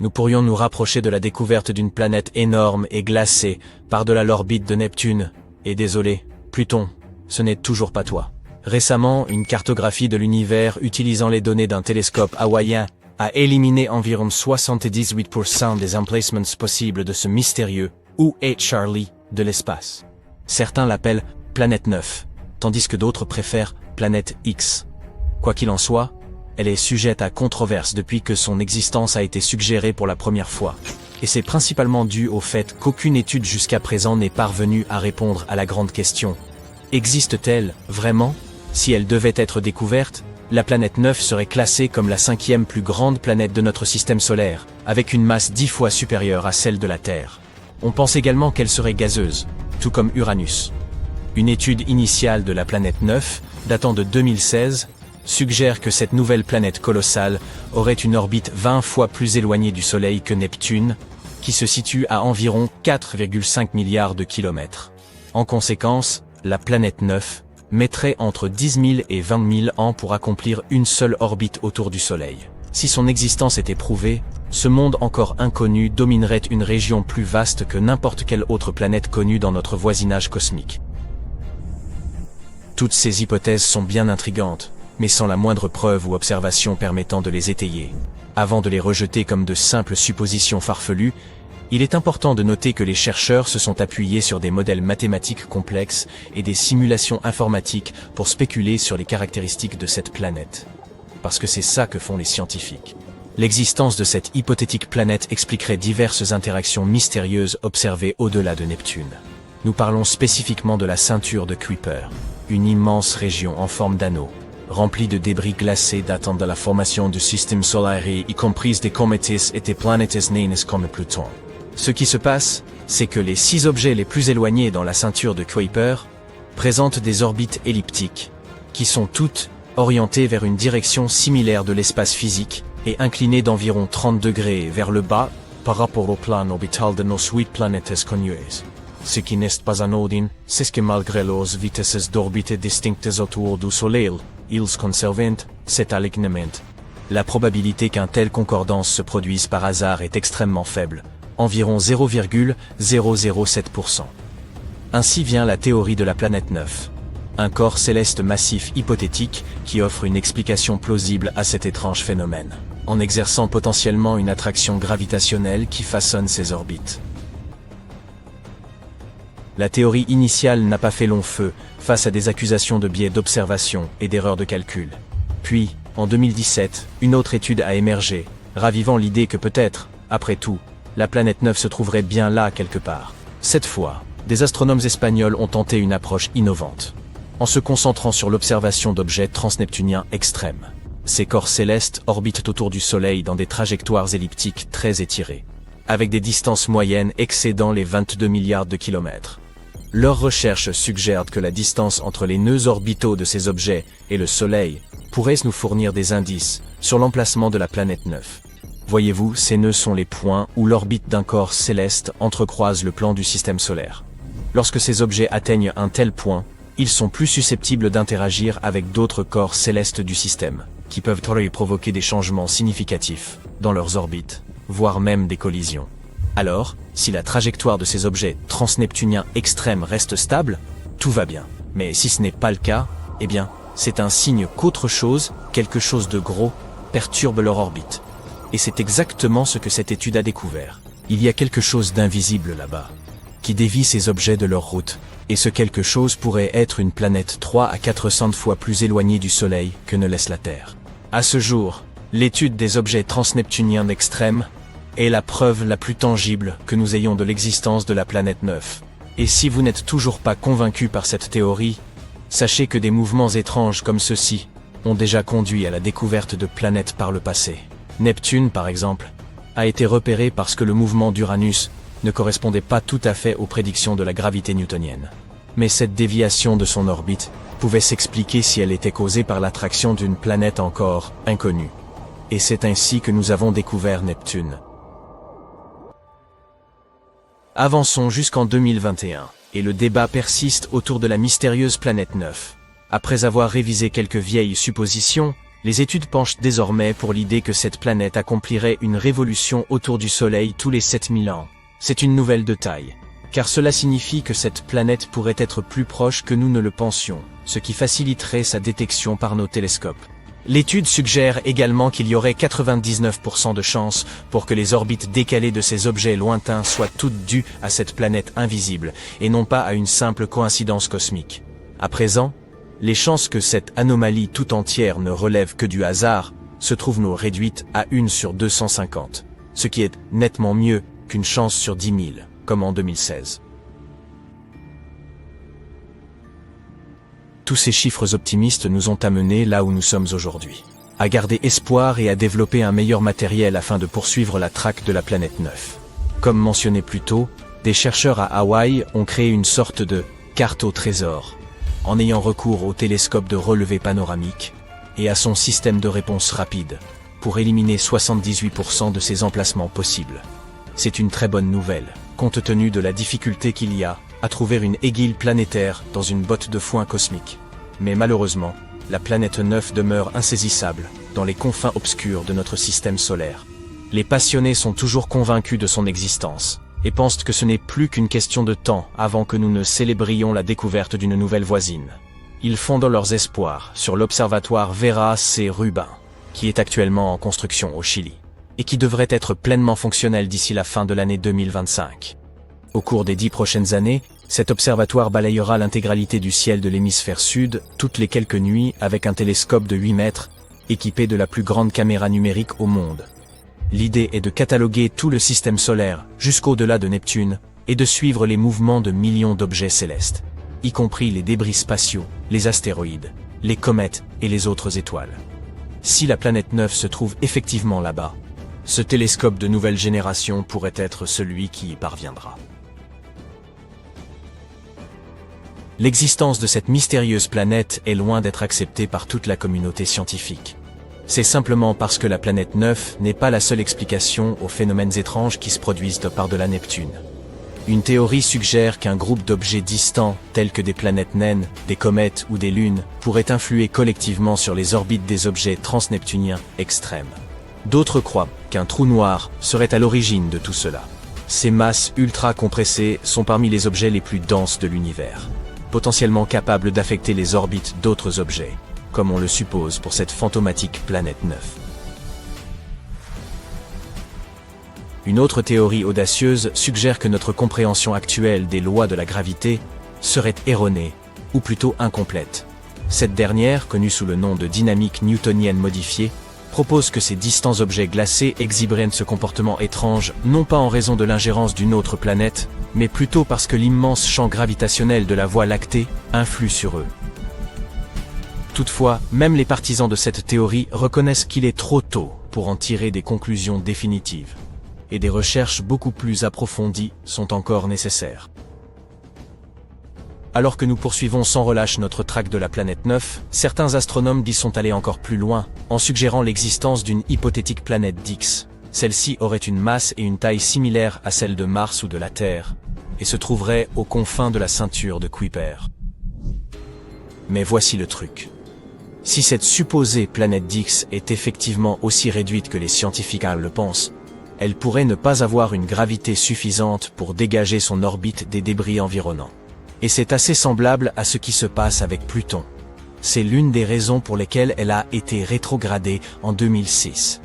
nous pourrions nous rapprocher de la découverte d'une planète énorme et glacée par-delà l'orbite de Neptune. Et désolé, Pluton, ce n'est toujours pas toi. Récemment, une cartographie de l'univers utilisant les données d'un télescope hawaïen a éliminé environ 78% des emplacements possibles de ce mystérieux UH Charlie de l'espace. Certains l'appellent planète 9, tandis que d'autres préfèrent planète X. Quoi qu'il en soit, elle est sujette à controverse depuis que son existence a été suggérée pour la première fois. Et c'est principalement dû au fait qu'aucune étude jusqu'à présent n'est parvenue à répondre à la grande question. Existe-t-elle, vraiment? Si elle devait être découverte, la planète 9 serait classée comme la 5e plus grande planète de notre système solaire, avec une masse 10 fois supérieure à celle de la Terre. On pense également qu'elle serait gazeuse, tout comme Uranus. Une étude initiale de la planète 9, datant de 2016, suggère que cette nouvelle planète colossale aurait une orbite 20 fois plus éloignée du Soleil que Neptune, qui se situe à environ 4,5 milliards de kilomètres. En conséquence, la planète 9 mettrait entre 10 000 et 20 000 ans pour accomplir une seule orbite autour du Soleil. Si son existence était prouvée, ce monde encore inconnu dominerait une région plus vaste que n'importe quelle autre planète connue dans notre voisinage cosmique. Toutes ces hypothèses sont bien intrigantes, mais sans la moindre preuve ou observation permettant de les étayer. Avant de les rejeter comme de simples suppositions farfelues, il est important de noter que les chercheurs se sont appuyés sur des modèles mathématiques complexes et des simulations informatiques pour spéculer sur les caractéristiques de cette planète. Parce que c'est ça que font les scientifiques. L'existence de cette hypothétique planète expliquerait diverses interactions mystérieuses observées au-delà de Neptune. Nous parlons spécifiquement de la ceinture de Kuiper, une immense région en forme d'anneau, remplie de débris glacés datant de la formation du système solaire, y compris des comètes et des planètes naines comme Pluton. Ce qui se passe, c'est que les 6 objets les plus éloignés dans la ceinture de Kuiper présentent des orbites elliptiques, qui sont toutes orientées vers une direction similaire de l'espace physique et inclinées d'environ 30 degrés vers le bas par rapport au plan orbital de nos 8 planètes connues. Ce qui n'est pas anodin, c'est que malgré leurs vitesses d'orbite distinctes autour du Soleil, ils conservent cet alignement. La probabilité qu'un tel concordance se produise par hasard est extrêmement faible, environ 0,007%. Ainsi vient la théorie de la planète 9, un corps céleste massif hypothétique qui offre une explication plausible à cet étrange phénomène, en exerçant potentiellement une attraction gravitationnelle qui façonne ses orbites. La théorie initiale n'a pas fait long feu face à des accusations de biais d'observation et d'erreurs de calcul. Puis, en 2017, une autre étude a émergé, ravivant l'idée que peut-être, après tout, la planète 9 se trouverait bien là quelque part. Cette fois, des astronomes espagnols ont tenté une approche innovante, en se concentrant sur l'observation d'objets transneptuniens extrêmes. Ces corps célestes orbitent autour du Soleil dans des trajectoires elliptiques très étirées, avec des distances moyennes excédant les 22 milliards de kilomètres. Leurs recherches suggèrent que la distance entre les nœuds orbitaux de ces objets et le Soleil pourrait nous fournir des indices sur l'emplacement de la planète 9. Voyez-vous, ces nœuds sont les points où l'orbite d'un corps céleste entrecroise le plan du système solaire. Lorsque ces objets atteignent un tel point, ils sont plus susceptibles d'interagir avec d'autres corps célestes du système, qui peuvent provoquer des changements significatifs dans leurs orbites, voire même des collisions. Alors, si la trajectoire de ces objets transneptuniens extrêmes reste stable, tout va bien. Mais si ce n'est pas le cas, eh bien, c'est un signe qu'autre chose, quelque chose de gros, perturbe leur orbite. Et c'est exactement ce que cette étude a découvert. Il y a quelque chose d'invisible là-bas, qui dévie ces objets de leur route, et ce quelque chose pourrait être une planète 3 à 400 fois plus éloignée du Soleil que ne laisse la Terre. À ce jour, l'étude des objets transneptuniens extrêmes est la preuve la plus tangible que nous ayons de l'existence de la planète 9. Et si vous n'êtes toujours pas convaincu par cette théorie, sachez que des mouvements étranges comme ceux-ci ont déjà conduit à la découverte de planètes par le passé. Neptune, par exemple, a été repéré parce que le mouvement d'Uranus ne correspondait pas tout à fait aux prédictions de la gravité newtonienne. Mais cette déviation de son orbite pouvait s'expliquer si elle était causée par l'attraction d'une planète encore inconnue. Et c'est ainsi que nous avons découvert Neptune. Avançons jusqu'en 2021, et le débat persiste autour de la mystérieuse planète 9. Après avoir révisé quelques vieilles suppositions, Les études penchent désormais pour l'idée que cette planète accomplirait une révolution autour du Soleil tous les 7000 ans. C'est une nouvelle de taille, car cela signifie que cette planète pourrait être plus proche que nous ne le pensions, ce qui faciliterait sa détection par nos télescopes. L'étude suggère également qu'il y aurait 99% de chances pour que les orbites décalées de ces objets lointains soient toutes dues à cette planète invisible, et non pas à une simple coïncidence cosmique. À présent, les chances que cette anomalie tout entière ne relève que du hasard se trouvent nous réduites à 1 sur 250, ce qui est nettement mieux qu'une chance sur 10 000, comme en 2016. Tous ces chiffres optimistes nous ont amenés là où nous sommes aujourd'hui, à garder espoir et à développer un meilleur matériel afin de poursuivre la traque de la planète 9. Comme mentionné plus tôt, des chercheurs à Hawaï ont créé une sorte de carte au trésor, en ayant recours au télescope de relevé panoramique et à son système de réponse rapide, pour éliminer 78% de ces emplacements possibles. C'est une très bonne nouvelle, compte tenu de la difficulté qu'il y a à trouver une aiguille planétaire dans une botte de foin cosmique. Mais malheureusement, la planète 9 demeure insaisissable dans les confins obscurs de notre système solaire. Les passionnés sont toujours convaincus de son existence et pensent que ce n'est plus qu'une question de temps avant que nous ne célébrions la découverte d'une nouvelle voisine. Ils fondent leurs espoirs sur l'observatoire Vera C. Rubin, qui est actuellement en construction au Chili, et qui devrait être pleinement fonctionnel d'ici la fin de l'année 2025. Au cours des 10 prochaines années, cet observatoire balayera l'intégralité du ciel de l'hémisphère sud toutes les quelques nuits avec un télescope de 8 mètres, équipé de la plus grande caméra numérique au monde. L'idée est de cataloguer tout le système solaire jusqu'au-delà de Neptune et de suivre les mouvements de millions d'objets célestes, y compris les débris spatiaux, les astéroïdes, les comètes et les autres étoiles. Si la planète 9 se trouve effectivement là-bas, ce télescope de nouvelle génération pourrait être celui qui y parviendra. L'existence de cette mystérieuse planète est loin d'être acceptée par toute la communauté scientifique. C'est simplement parce que la planète 9 n'est pas la seule explication aux phénomènes étranges qui se produisent par-delà Neptune. Une théorie suggère qu'un groupe d'objets distants, tels que des planètes naines, des comètes ou des lunes, pourrait influer collectivement sur les orbites des objets transneptuniens extrêmes. D'autres croient qu'un trou noir serait à l'origine de tout cela. Ces masses ultra compressées sont parmi les objets les plus denses de l'univers, potentiellement capables d'affecter les orbites d'autres objets, comme on le suppose pour cette fantomatique planète 9. Une autre théorie audacieuse suggère que notre compréhension actuelle des lois de la gravité serait erronée, ou plutôt incomplète. Cette dernière, connue sous le nom de dynamique newtonienne modifiée, propose que ces distants objets glacés exhiberaient ce comportement étrange, non pas en raison de l'ingérence d'une autre planète, mais plutôt parce que l'immense champ gravitationnel de la Voie lactée influe sur eux. Toutefois, même les partisans de cette théorie reconnaissent qu'il est trop tôt pour en tirer des conclusions définitives, et des recherches beaucoup plus approfondies sont encore nécessaires. Alors que nous poursuivons sans relâche notre traque de la planète 9, certains astronomes y sont allés encore plus loin, en suggérant l'existence d'une hypothétique planète Dix. Celle-ci aurait une masse et une taille similaires à celle de Mars ou de la Terre, et se trouverait aux confins de la ceinture de Kuiper. Mais voici le truc. Si cette supposée planète Dix est effectivement aussi réduite que les scientifiques le pensent, elle pourrait ne pas avoir une gravité suffisante pour dégager son orbite des débris environnants. Et c'est assez semblable à ce qui se passe avec Pluton. C'est l'une des raisons pour lesquelles elle a été rétrogradée en 2006.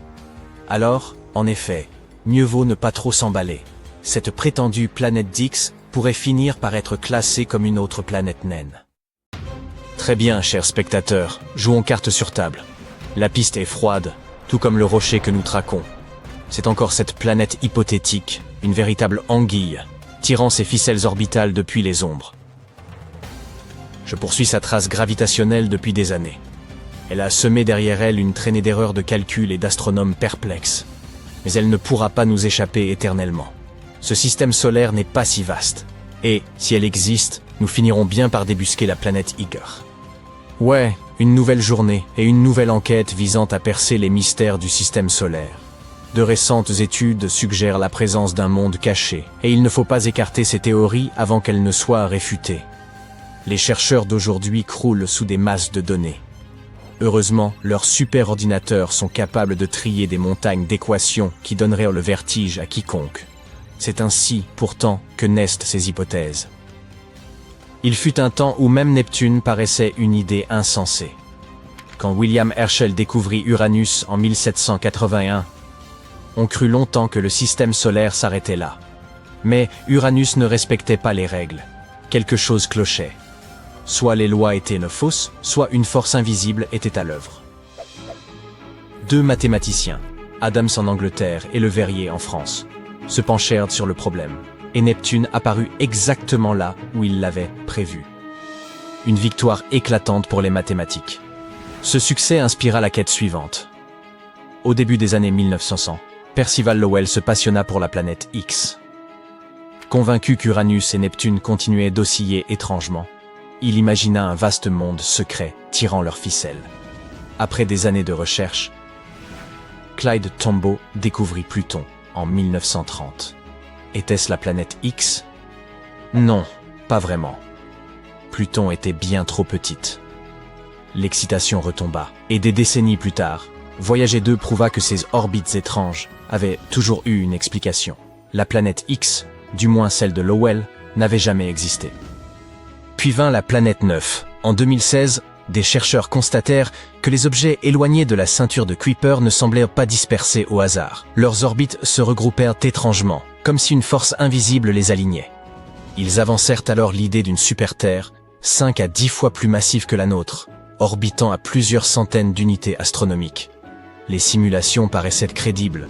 Alors, en effet, mieux vaut ne pas trop s'emballer. Cette prétendue planète Dix pourrait finir par être classée comme une autre planète naine. Très bien, chers spectateurs, jouons carte sur table. La piste est froide, tout comme le rocher que nous traquons. C'est encore cette planète hypothétique, une véritable anguille, tirant ses ficelles orbitales depuis les ombres. Je poursuis sa trace gravitationnelle depuis des années. Elle a semé derrière elle une traînée d'erreurs de calcul et d'astronomes perplexes. Mais elle ne pourra pas nous échapper éternellement. Ce système solaire n'est pas si vaste. Et, si elle existe, nous finirons bien par débusquer la planète Iger. Ouais, une nouvelle journée et une nouvelle enquête visant à percer les mystères du système solaire. De récentes études suggèrent la présence d'un monde caché, et il ne faut pas écarter ces théories avant qu'elles ne soient réfutées. Les chercheurs d'aujourd'hui croulent sous des masses de données. Heureusement, leurs superordinateurs sont capables de trier des montagnes d'équations qui donneraient le vertige à quiconque. C'est ainsi, pourtant, que naissent ces hypothèses. Il fut un temps où même Neptune paraissait une idée insensée. Quand William Herschel découvrit Uranus en 1781, on crut longtemps que le système solaire s'arrêtait là. Mais Uranus ne respectait pas les règles. Quelque chose clochait. Soit les lois étaient fausses, soit une force invisible était à l'œuvre. Deux mathématiciens, Adams en Angleterre et Le Verrier en France, se penchèrent sur le problème, et Neptune apparut exactement là où ils l'avaient prévu. Une victoire éclatante pour les mathématiques. Ce succès inspira la quête suivante. Au début des années 1900, Percival Lowell se passionna pour la planète X. Convaincu qu'Uranus et Neptune continuaient d'osciller étrangement, il imagina un vaste monde secret tirant leurs ficelles. Après des années de recherche, Clyde Tombaugh découvrit Pluton en 1930. Était-ce la planète X? Non, pas vraiment. Pluton était bien trop petite. L'excitation retomba, et des décennies plus tard, Voyager 2 prouva que ces orbites étranges avaient toujours eu une explication. La planète X, du moins celle de Lowell, n'avait jamais existé. Puis vint la planète 9. En 2016, des chercheurs constatèrent que les objets éloignés de la ceinture de Kuiper ne semblaient pas dispersés au hasard. Leurs orbites se regroupèrent étrangement, comme si une force invisible les alignait. Ils avancèrent alors l'idée d'une super-Terre, 5 à 10 fois plus massive que la nôtre, orbitant à plusieurs centaines d'unités astronomiques. Les simulations paraissaient crédibles,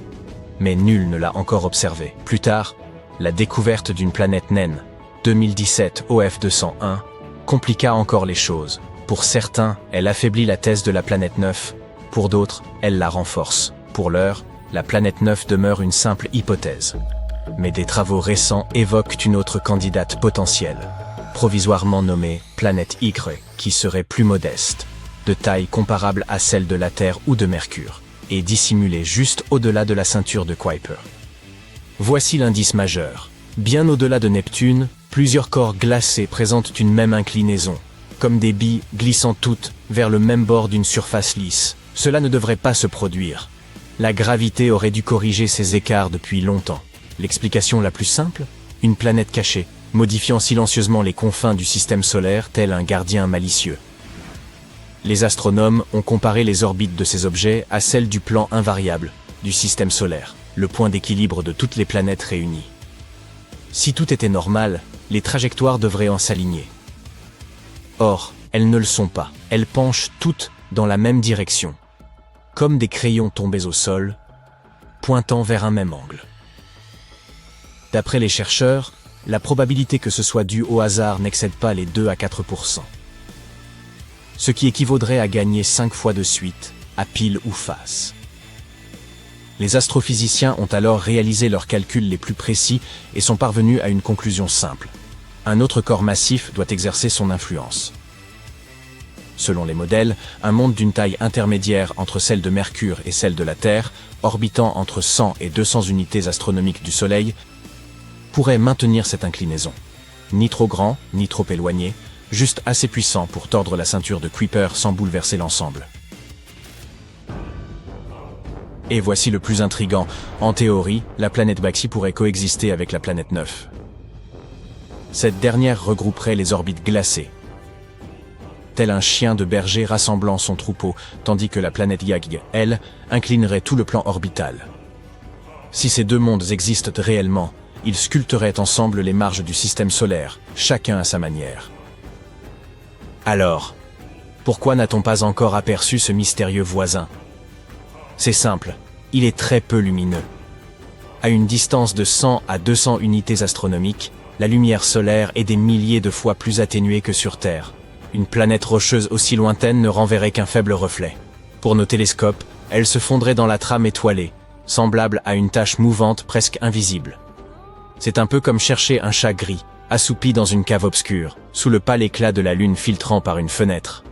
mais nul ne l'a encore observé. Plus tard, la découverte d'une planète naine, 2017 OF 201, compliqua encore les choses. Pour certains, elle affaiblit la thèse de la planète 9, pour d'autres, elle la renforce. Pour l'heure, la planète 9 demeure une simple hypothèse. Mais des travaux récents évoquent une autre candidate potentielle, provisoirement nommée planète Y, qui serait plus modeste, de taille comparable à celle de la Terre ou de Mercure, et dissimulée juste au-delà de la ceinture de Kuiper. Voici l'indice majeur. Bien au-delà de Neptune, plusieurs corps glacés présentent une même inclinaison, comme des billes glissant toutes vers le même bord d'une surface lisse. Cela ne devrait pas se produire. La gravité aurait dû corriger ces écarts depuis longtemps. L'explication la plus simple? Une planète cachée, modifiant silencieusement les confins du système solaire tel un gardien malicieux. Les astronomes ont comparé les orbites de ces objets à celles du plan invariable du système solaire, le point d'équilibre de toutes les planètes réunies. Si tout était normal, les trajectoires devraient en s'aligner. Or, elles ne le sont pas. Elles penchent toutes dans la même direction, comme des crayons tombés au sol, pointant vers un même angle. D'après les chercheurs, la probabilité que ce soit dû au hasard n'excède pas les 2 à 4%. Ce qui équivaudrait à gagner 5 fois de suite, à pile ou face. Les astrophysiciens ont alors réalisé leurs calculs les plus précis et sont parvenus à une conclusion simple. Un autre corps massif doit exercer son influence. Selon les modèles, un monde d'une taille intermédiaire entre celle de Mercure et celle de la Terre, orbitant entre 100 et 200 unités astronomiques du Soleil, pourrait maintenir cette inclinaison. Ni trop grand, ni trop éloigné, juste assez puissant pour tordre la ceinture de Kuiper sans bouleverser l'ensemble. Et voici le plus intrigant. En théorie, la planète Baxi pourrait coexister avec la planète 9. Cette dernière regrouperait les orbites glacées, tel un chien de berger rassemblant son troupeau, tandis que la planète Yag, elle, inclinerait tout le plan orbital. Si ces deux mondes existent réellement, ils sculpteraient ensemble les marges du système solaire, chacun à sa manière. Alors, pourquoi n'a-t-on pas encore aperçu ce mystérieux voisin? C'est simple, il est très peu lumineux. À une distance de 100 à 200 unités astronomiques, la lumière solaire est des milliers de fois plus atténuée que sur Terre. Une planète rocheuse aussi lointaine ne renverrait qu'un faible reflet. Pour nos télescopes, elle se fondrait dans la trame étoilée, semblable à une tache mouvante presque invisible. C'est un peu comme chercher un chat gris, assoupi dans une cave obscure, sous le pâle éclat de la lune filtrant par une fenêtre.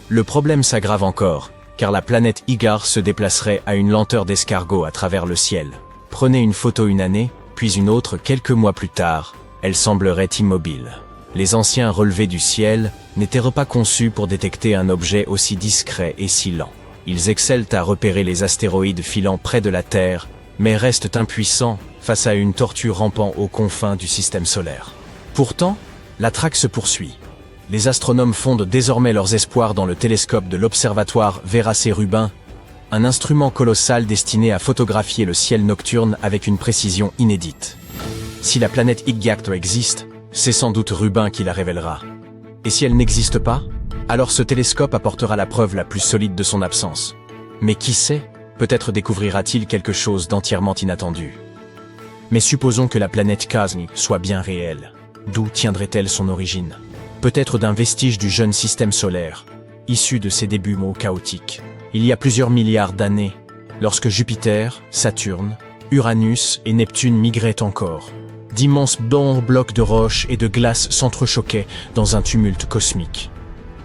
Le problème s'aggrave encore, car la planète Igar se déplacerait à une lenteur d'escargot à travers le ciel. Prenez une photo une année, puis une autre quelques mois plus tard, elle semblerait immobile. Les anciens relevés du ciel n'étaient pas conçus pour détecter un objet aussi discret et si lent. Ils excellent à repérer les astéroïdes filant près de la Terre, mais restent impuissants face à une tortue rampant aux confins du système solaire. Pourtant, la traque se poursuit. Les astronomes fondent désormais leurs espoirs dans le télescope de l'observatoire Vera C. Rubin, un instrument colossal destiné à photographier le ciel nocturne avec une précision inédite. Si la planète Ygactor existe, c'est sans doute Rubin qui la révélera. Et si elle n'existe pas, alors ce télescope apportera la preuve la plus solide de son absence. Mais qui sait, peut-être découvrira-t-il quelque chose d'entièrement inattendu. Mais supposons que la planète Kazny soit bien réelle. D'où tiendrait-elle son origine? Peut-être d'un vestige du jeune système solaire, issu de ses débuts chaotiques. Il y a plusieurs milliards d'années, lorsque Jupiter, Saturne, Uranus et Neptune migraient encore, d'immenses blocs de roches et de glace s'entrechoquaient dans un tumulte cosmique.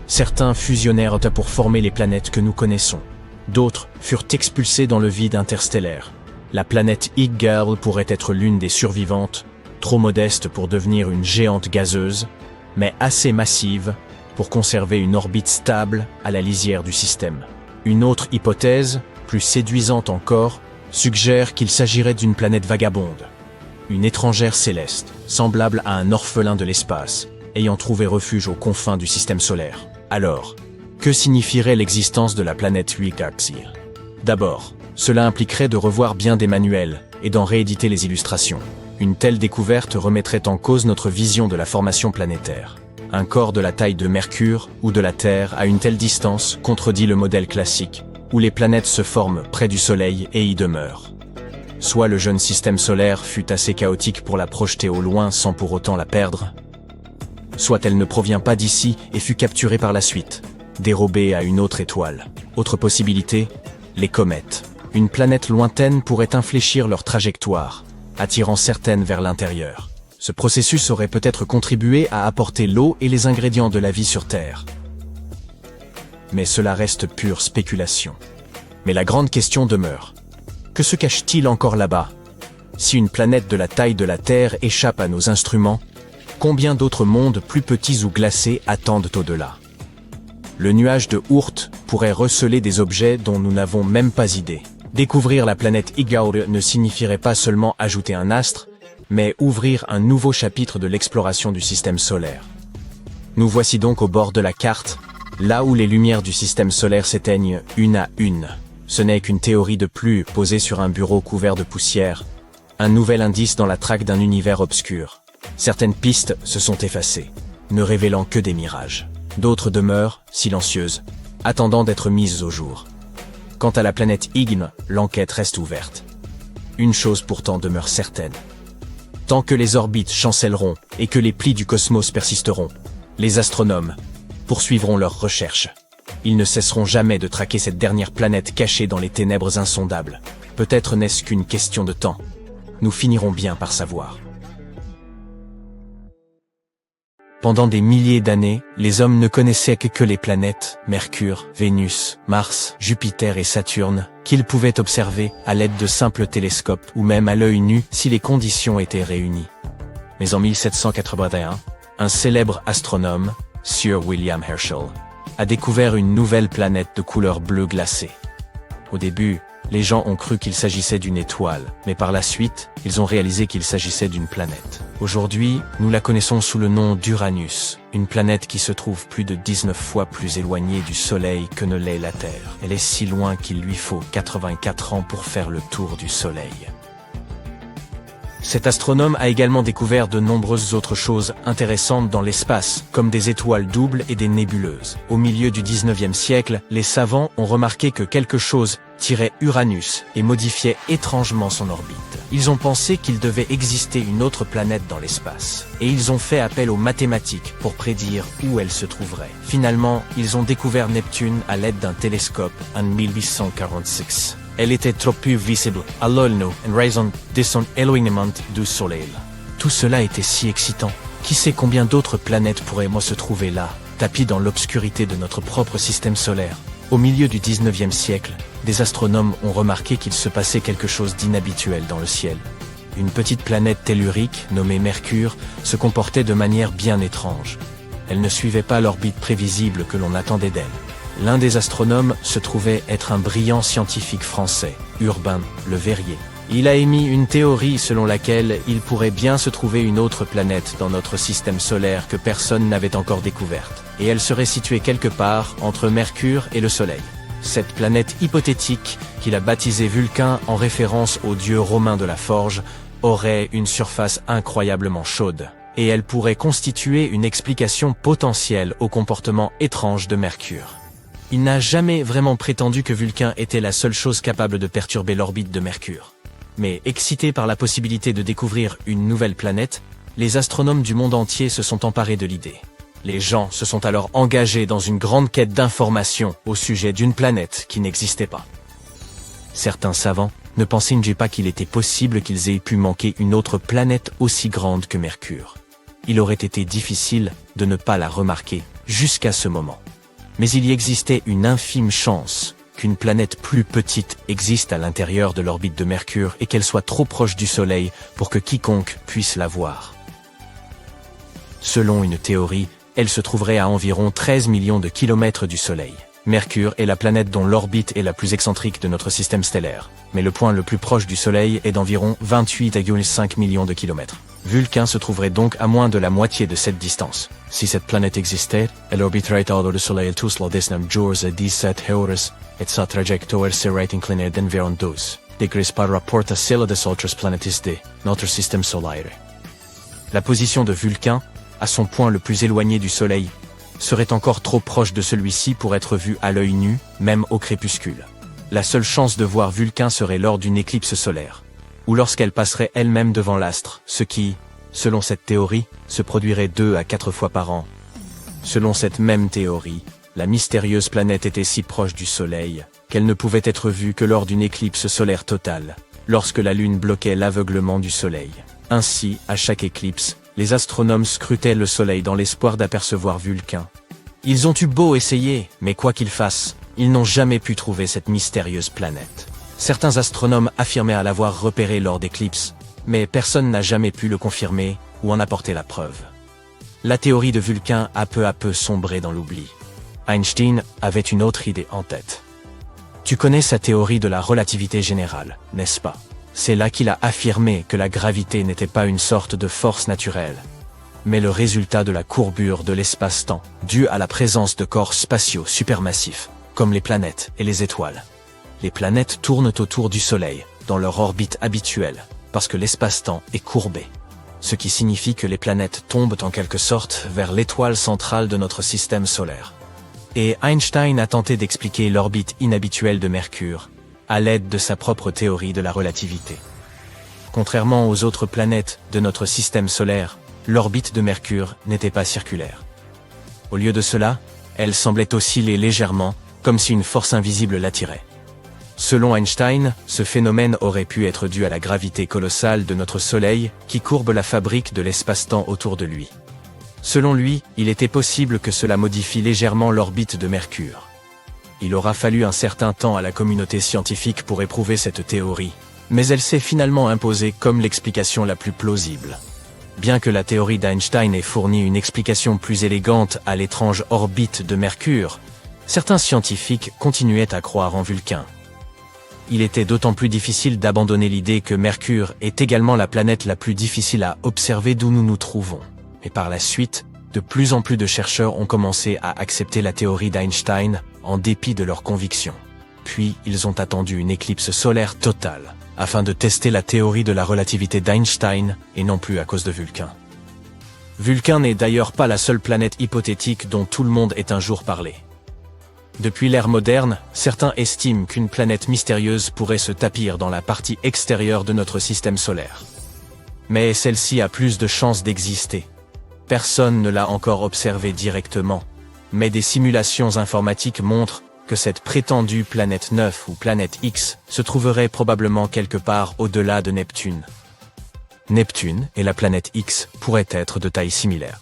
Certains fusionnèrent pour former les planètes que nous connaissons. D'autres furent expulsés dans le vide interstellaire. La planète Ygactor pourrait être l'une des survivantes, trop modeste pour devenir une géante gazeuse, mais assez massive pour conserver une orbite stable à la lisière du système. Une autre hypothèse, plus séduisante encore, suggère qu'il s'agirait d'une planète vagabonde. Une étrangère céleste, semblable à un orphelin de l'espace, ayant trouvé refuge aux confins du système solaire. Alors, que signifierait l'existence de la planète Ygactor? D'abord, cela impliquerait de revoir bien des manuels et d'en rééditer les illustrations. Une telle découverte remettrait en cause notre vision de la formation planétaire. Un corps de la taille de Mercure ou de la Terre à une telle distance contredit le modèle classique, où les planètes se forment près du Soleil et y demeurent. Soit le jeune système solaire fut assez chaotique pour la projeter au loin sans pour autant la perdre, soit elle ne provient pas d'ici et fut capturée par la suite, dérobée à une autre étoile. Autre possibilité, les comètes. Une planète lointaine pourrait infléchir leur trajectoire, attirant certaines vers l'intérieur. Ce processus aurait peut-être contribué à apporter l'eau et les ingrédients de la vie sur Terre. Mais cela reste pure spéculation. Mais la grande question demeure. Que se cache-t-il encore là-bas? Si une planète de la taille de la Terre échappe à nos instruments, combien d'autres mondes plus petits ou glacés attendent au-delà? Le nuage de Oort pourrait receler des objets dont nous n'avons même pas idée. Découvrir la planète Ygactor ne signifierait pas seulement ajouter un astre, mais ouvrir un nouveau chapitre de l'exploration du système solaire. Nous voici donc au bord de la carte, là où les lumières du système solaire s'éteignent une à une. Ce n'est qu'une théorie de plus posée sur un bureau couvert de poussière, un nouvel indice dans la traque d'un univers obscur. Certaines pistes se sont effacées, ne révélant que des mirages. D'autres demeurent, silencieuses, attendant d'être mises au jour. Quant à la planète Ygn, l'enquête reste ouverte. Une chose pourtant demeure certaine. Tant que les orbites chancelleront et que les plis du cosmos persisteront, les astronomes poursuivront leurs recherches. Ils ne cesseront jamais de traquer cette dernière planète cachée dans les ténèbres insondables. Peut-être n'est-ce qu'une question de temps. Nous finirons bien par savoir. Pendant des milliers d'années, les hommes ne connaissaient que les planètes, Mercure, Vénus, Mars, Jupiter et Saturne, qu'ils pouvaient observer à l'aide de simples télescopes ou même à l'œil nu si les conditions étaient réunies. Mais en 1781, un célèbre astronome, Sir William Herschel, a découvert une nouvelle planète de couleur bleu glacé. Au début, les gens ont cru qu'il s'agissait d'une étoile, mais par la suite, ils ont réalisé qu'il s'agissait d'une planète. Aujourd'hui, nous la connaissons sous le nom d'Uranus, une planète qui se trouve plus de 19 fois plus éloignée du Soleil que ne l'est la Terre. Elle est si loin qu'il lui faut 84 ans pour faire le tour du Soleil. Cet astronome a également découvert de nombreuses autres choses intéressantes dans l'espace, comme des étoiles doubles et des nébuleuses. Au milieu du 19e siècle, les savants ont remarqué que quelque chose tirait Uranus et modifiait étrangement son orbite. Ils ont pensé qu'il devait exister une autre planète dans l'espace, et ils ont fait appel aux mathématiques pour prédire où elle se trouverait. Finalement, ils ont découvert Neptune à l'aide d'un télescope en 1846. Elle était trop peu visible à l'œil nu en raison de son éloignement du Soleil. Tout cela était si excitant. Qui sait combien d'autres planètes pourraient se trouver là, tapies dans l'obscurité de notre propre système solaire. Au milieu du 19e siècle, des astronomes ont remarqué qu'il se passait quelque chose d'inhabituel dans le ciel. une petite planète tellurique, nommée Mercure, se comportait de manière bien étrange. Elle ne suivait pas l'orbite prévisible que l'on attendait d'elle. L'un des astronomes se trouvait être un brillant scientifique français, Urbain Le Verrier. Il a émis une théorie selon laquelle il pourrait bien se trouver une autre planète dans notre système solaire que personne n'avait encore découverte, et elle serait située quelque part entre Mercure et le Soleil. Cette planète hypothétique, qu'il a baptisée Vulcain en référence au dieu romain de la forge, aurait une surface incroyablement chaude, et elle pourrait constituer une explication potentielle au comportement étrange de Mercure. Il n'a jamais vraiment prétendu que Vulcain était la seule chose capable de perturber l'orbite de Mercure. Mais excités par la possibilité de découvrir une nouvelle planète, les astronomes du monde entier se sont emparés de l'idée. Les gens se sont alors engagés dans une grande quête d'informations au sujet d'une planète qui n'existait pas. Certains savants ne pensaient pas qu'il était possible qu'ils aient pu manquer une autre planète aussi grande que Mercure. Il aurait été difficile de ne pas la remarquer jusqu'à ce moment. Mais il y existait une infime chance qu'une planète plus petite existe à l'intérieur de l'orbite de Mercure et qu'elle soit trop proche du Soleil pour que quiconque puisse la voir. Selon une théorie, elle se trouverait à environ 13 millions de kilomètres du Soleil. Mercure est la planète dont l'orbite est la plus excentrique de notre système stellaire, mais le point le plus proche du Soleil est d'environ 28,5 millions de kilomètres. Vulcain se trouverait donc à moins de la moitié de cette distance. Si cette planète existait, elle orbiterait autour du Soleil tous les 19 jours et 17 heures, et sa trajectoire serait inclinée d'environ 12 degrés par rapport à celle des autres planètes de notre système solaire. La position de Vulcain, à son point le plus éloigné du Soleil, serait encore trop proche de celui-ci pour être vue à l'œil nu, même au crépuscule. La seule chance de voir Vulcain serait lors d'une éclipse solaire, ou lorsqu'elle passerait elle-même devant l'astre, ce qui, selon cette théorie, se produirait 2 à 4 fois par an. Selon cette même théorie, la mystérieuse planète était si proche du Soleil qu'elle ne pouvait être vue que lors d'une éclipse solaire totale, lorsque la Lune bloquait l'aveuglement du Soleil. Ainsi, à chaque éclipse, les astronomes scrutaient le Soleil dans l'espoir d'apercevoir Vulcain. Ils ont eu beau essayer, mais quoi qu'ils fassent, ils n'ont jamais pu trouver cette mystérieuse planète. Certains astronomes affirmaient à l'avoir repérée lors d'éclipses, mais personne n'a jamais pu le confirmer ou en apporter la preuve. La théorie de Vulcain a peu à peu sombré dans l'oubli. Einstein avait une autre idée en tête. Tu connais sa théorie de la relativité générale, n'est-ce pas? C'est là qu'il a affirmé que la gravité n'était pas une sorte de force naturelle, mais le résultat de la courbure de l'espace-temps, due à la présence de corps spatiaux supermassifs, comme les planètes et les étoiles. Les planètes tournent autour du Soleil, dans leur orbite habituelle, parce que l'espace-temps est courbé. Ce qui signifie que les planètes tombent en quelque sorte vers l'étoile centrale de notre système solaire. Et Einstein a tenté d'expliquer l'orbite inhabituelle de Mercure, à l'aide de sa propre théorie de la relativité. Contrairement aux autres planètes de notre système solaire, l'orbite de Mercure n'était pas circulaire. Au lieu de cela, elle semblait osciller légèrement, comme si une force invisible l'attirait. Selon Einstein, ce phénomène aurait pu être dû à la gravité colossale de notre Soleil qui courbe la fabrique de l'espace-temps autour de lui. Selon lui, il était possible que cela modifie légèrement l'orbite de Mercure. Il aura fallu un certain temps à la communauté scientifique pour éprouver cette théorie, mais elle s'est finalement imposée comme l'explication la plus plausible. Bien que la théorie d'Einstein ait fourni une explication plus élégante à l'étrange orbite de Mercure, certains scientifiques continuaient à croire en Vulcain. Il était d'autant plus difficile d'abandonner l'idée que Mercure est également la planète la plus difficile à observer d'où nous nous trouvons. Et par la suite, de plus en plus de chercheurs ont commencé à accepter la théorie d'Einstein en dépit de leurs convictions. Puis, ils ont attendu une éclipse solaire totale, afin de tester la théorie de la relativité d'Einstein, et non plus à cause de Vulcain. Vulcain n'est d'ailleurs pas la seule planète hypothétique dont tout le monde ait un jour parlé. Depuis l'ère moderne, certains estiment qu'une planète mystérieuse pourrait se tapir dans la partie extérieure de notre système solaire. Mais celle-ci a plus de chances d'exister. Personne ne l'a encore observée directement, mais des simulations informatiques montrent que cette prétendue planète 9 ou planète X se trouverait probablement quelque part au-delà de Neptune. Neptune et la planète X pourraient être de taille similaire.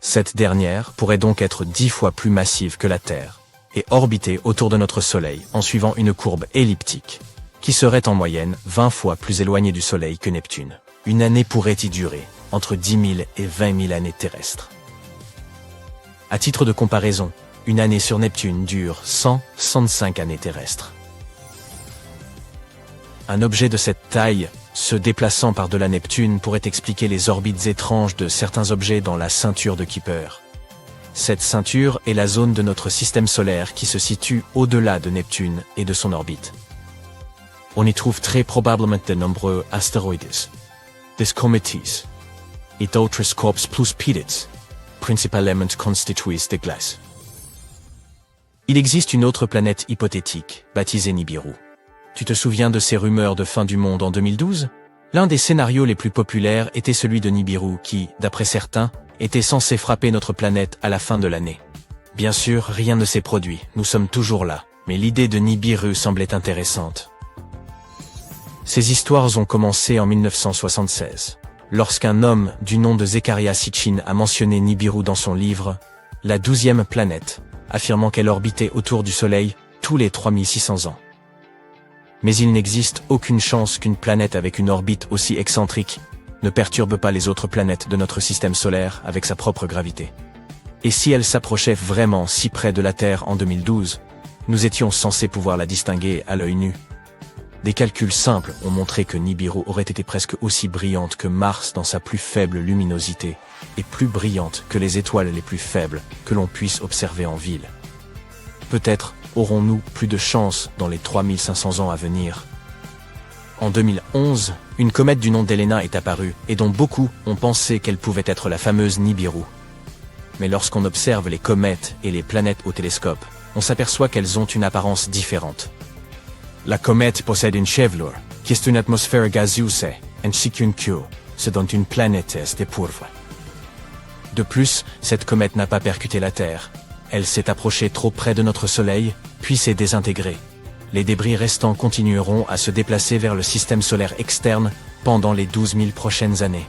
Cette dernière pourrait donc être 10 fois plus massive que la Terre et orbiter autour de notre Soleil en suivant une courbe elliptique. qui serait en moyenne 20 fois plus éloigné du Soleil que Neptune. Une année pourrait y durer entre 10 000 et 20 000 années terrestres. À titre de comparaison, une année sur Neptune dure 165 années terrestres. Un objet de cette taille, se déplaçant par-delà Neptune, pourrait expliquer les orbites étranges de certains objets dans la ceinture de Kuiper. Cette ceinture est la zone de notre système solaire qui se situe au-delà de Neptune et de son orbite. On y trouve très probablement de nombreux astéroïdes, des comètes et d'autres corps plus petits, principalement constitués de glace. Il existe une autre planète hypothétique, baptisée Nibiru. Tu te souviens de ces rumeurs de fin du monde en 2012 ? L'un des scénarios les plus populaires était celui de Nibiru qui, d'après certains, était censé frapper notre planète à la fin de l'année. Bien sûr, rien ne s'est produit, nous sommes toujours là, mais l'idée de Nibiru semblait intéressante. Ces histoires ont commencé en 1976, lorsqu'un homme du nom de Zecharia Sitchin a mentionné Nibiru dans son livre « La 12e planète », affirmant qu'elle orbitait autour du Soleil tous les 3600 ans. Mais il n'existe aucune chance qu'une planète avec une orbite aussi excentrique ne perturbe pas les autres planètes de notre système solaire avec sa propre gravité. Et si elle s'approchait vraiment si près de la Terre en 2012, nous étions censés pouvoir la distinguer à l'œil nu. Des calculs simples ont montré que Nibiru aurait été presque aussi brillante que Mars dans sa plus faible luminosité, et plus brillante que les étoiles les plus faibles que l'on puisse observer en ville. Peut-être aurons-nous plus de chance dans les 3500 ans à venir. En 2011, une comète du nom d'Helena est apparue et dont beaucoup ont pensé qu'elle pouvait être la fameuse Nibiru. Mais lorsqu'on observe les comètes et les planètes au télescope, on s'aperçoit qu'elles ont une apparence différente. La comète possède une chevelure, qui est une atmosphère gazeuse, ainsi qu'une queue, ce dont une planète est dépourvue. De plus, cette comète n'a pas percuté la Terre. Elle s'est approchée trop près de notre Soleil, puis s'est désintégrée. Les débris restants continueront à se déplacer vers le système solaire externe pendant les 12 000 prochaines années.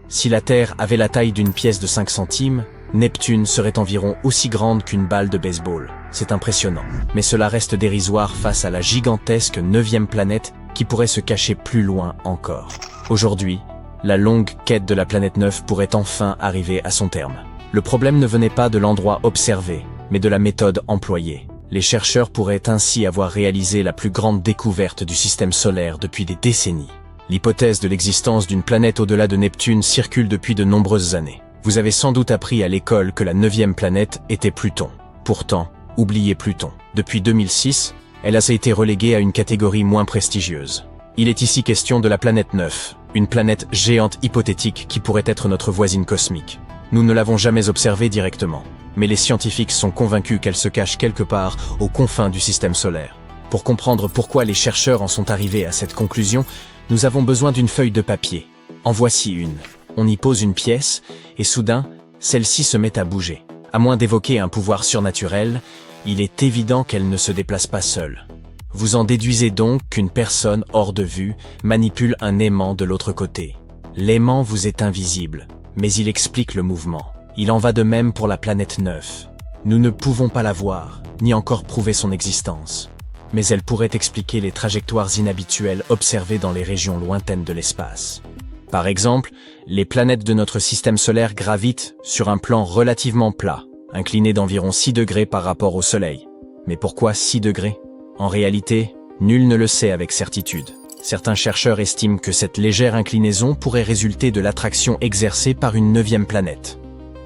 Si la Terre avait la taille d'une pièce de 5 centimes, Neptune serait environ aussi grande qu'une balle de baseball. C'est impressionnant. Mais cela reste dérisoire face à la gigantesque 9e planète qui pourrait se cacher plus loin encore. Aujourd'hui, la longue quête de la planète 9 pourrait enfin arriver à son terme. Le problème ne venait pas de l'endroit observé, mais de la méthode employée. Les chercheurs pourraient ainsi avoir réalisé la plus grande découverte du système solaire depuis des décennies. L'hypothèse de l'existence d'une planète au-delà de Neptune circule depuis de nombreuses années. Vous avez sans doute appris à l'école que la 9e planète était Pluton. Pourtant, oubliez Pluton. Depuis 2006, elle a été reléguée à une catégorie moins prestigieuse. Il est ici question de la planète 9, une planète géante hypothétique qui pourrait être notre voisine cosmique. Nous ne l'avons jamais observée directement, mais les scientifiques sont convaincus qu'elle se cache quelque part aux confins du système solaire. Pour comprendre pourquoi les chercheurs en sont arrivés à cette conclusion, nous avons besoin d'une feuille de papier. En voici une. On y pose une pièce, et soudain, celle-ci se met à bouger. À moins d'évoquer un pouvoir surnaturel, il est évident qu'elle ne se déplace pas seule. Vous en déduisez donc qu'une personne hors de vue manipule un aimant de l'autre côté. L'aimant vous est invisible, mais il explique le mouvement. Il en va de même pour la planète 9. Nous ne pouvons pas la voir, ni encore prouver son existence. Mais elle pourrait expliquer les trajectoires inhabituelles observées dans les régions lointaines de l'espace. Par exemple, les planètes de notre système solaire gravitent sur un plan relativement plat, incliné d'environ 6 degrés par rapport au Soleil. Mais pourquoi 6 degrés ? En réalité, nul ne le sait avec certitude. Certains chercheurs estiment que cette légère inclinaison pourrait résulter de l'attraction exercée par une 9e planète.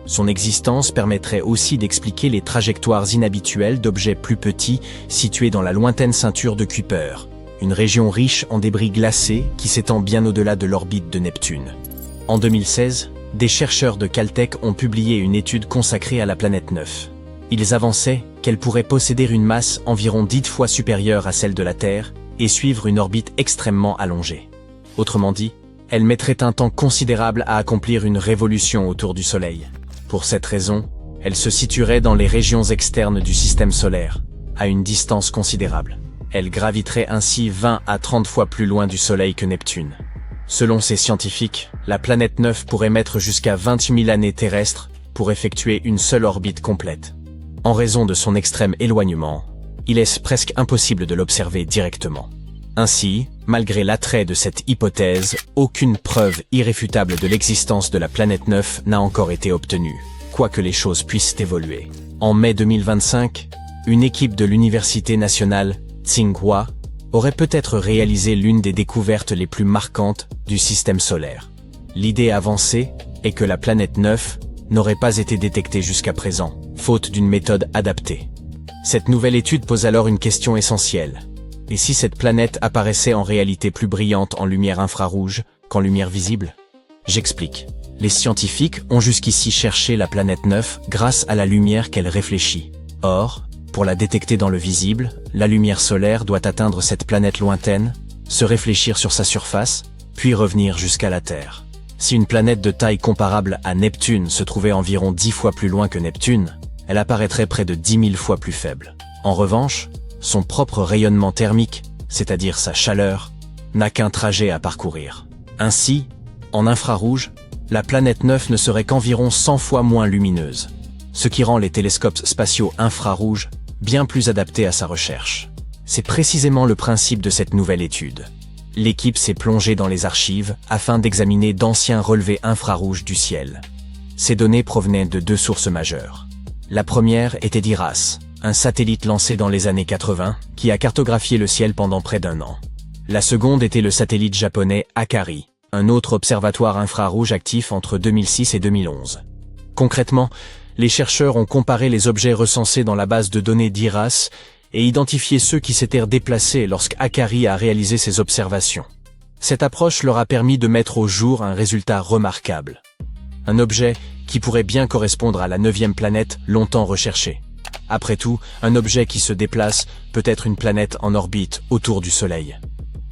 Son existence permettrait aussi d'expliquer les trajectoires inhabituelles d'objets plus petits situés dans la lointaine ceinture de Kuiper, une région riche en débris glacés qui s'étend bien au-delà de l'orbite de Neptune. En 2016, des chercheurs de Caltech ont publié une étude consacrée à la planète 9. Ils avançaient qu'elle pourrait posséder une masse environ 10 fois supérieure à celle de la Terre et suivre une orbite extrêmement allongée. Autrement dit, elle mettrait un temps considérable à accomplir une révolution autour du Soleil. Pour cette raison, elle se situerait dans les régions externes du système solaire, à une distance considérable. Elle graviterait ainsi 20 à 30 fois plus loin du Soleil que Neptune. Selon ces scientifiques, la planète 9 pourrait mettre jusqu'à 28 000 années terrestres pour effectuer une seule orbite complète. En raison de son extrême éloignement, il est presque impossible de l'observer directement. Ainsi, malgré l'attrait de cette hypothèse, aucune preuve irréfutable de l'existence de la planète 9 n'a encore été obtenue, quoique les choses puissent évoluer. En mai 2025, une équipe de l'Université nationale Tsinghua aurait peut-être réalisé l'une des découvertes les plus marquantes du système solaire. L'idée avancée est que la planète 9 n'aurait pas été détectée jusqu'à présent, faute d'une méthode adaptée. Cette nouvelle étude pose alors une question essentielle. Et si cette planète apparaissait en réalité plus brillante en lumière infrarouge qu'en lumière visible? J'explique. Les scientifiques ont jusqu'ici cherché la planète 9 grâce à la lumière qu'elle réfléchit. Or, pour la détecter dans le visible, la lumière solaire doit atteindre cette planète lointaine, se réfléchir sur sa surface, puis revenir jusqu'à la Terre. Si une planète de taille comparable à Neptune se trouvait environ 10 fois plus loin que Neptune, elle apparaîtrait près de 10 000 fois plus faible. En revanche, son propre rayonnement thermique, c'est-à-dire sa chaleur, n'a qu'un trajet à parcourir. Ainsi, en infrarouge, la planète 9 ne serait qu'environ 100 fois moins lumineuse, ce qui rend les télescopes spatiaux infrarouges bien plus adaptés à sa recherche. C'est précisément le principe de cette nouvelle étude. L'équipe s'est plongée dans les archives afin d'examiner d'anciens relevés infrarouges du ciel. Ces données provenaient de deux sources majeures. La première était d'IRAS, un satellite lancé dans les années 80, qui a cartographié le ciel pendant près d'1 an. La seconde était le satellite japonais Akari, un autre observatoire infrarouge actif entre 2006 et 2011. Concrètement, les chercheurs ont comparé les objets recensés dans la base de données d'IRAS et identifié ceux qui s'étaient déplacés lorsqu'Akari a réalisé ses observations. Cette approche leur a permis de mettre au jour un résultat remarquable. Un objet qui pourrait bien correspondre à la 9e planète longtemps recherchée. Après tout, un objet qui se déplace peut être une planète en orbite autour du Soleil.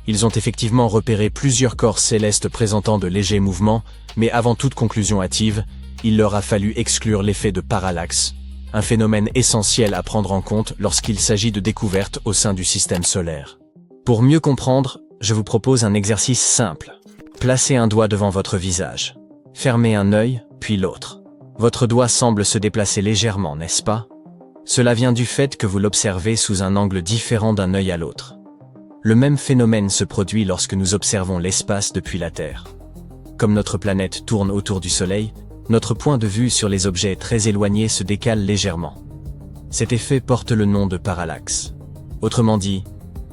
Ils ont effectivement repéré plusieurs corps célestes présentant de légers mouvements, mais avant toute conclusion hâtive, il leur a fallu exclure l'effet de parallaxe, un phénomène essentiel à prendre en compte lorsqu'il s'agit de découvertes au sein du système solaire. Pour mieux comprendre, je vous propose un exercice simple. Placez un doigt devant votre visage. Fermez un œil, puis l'autre. Votre doigt semble se déplacer légèrement, n'est-ce pas? Cela vient du fait que vous l'observez sous un angle différent d'un œil à l'autre. Le même phénomène se produit lorsque nous observons l'espace depuis la Terre. Comme notre planète tourne autour du Soleil, notre point de vue sur les objets très éloignés se décale légèrement. Cet effet porte le nom de parallaxe. Autrement dit,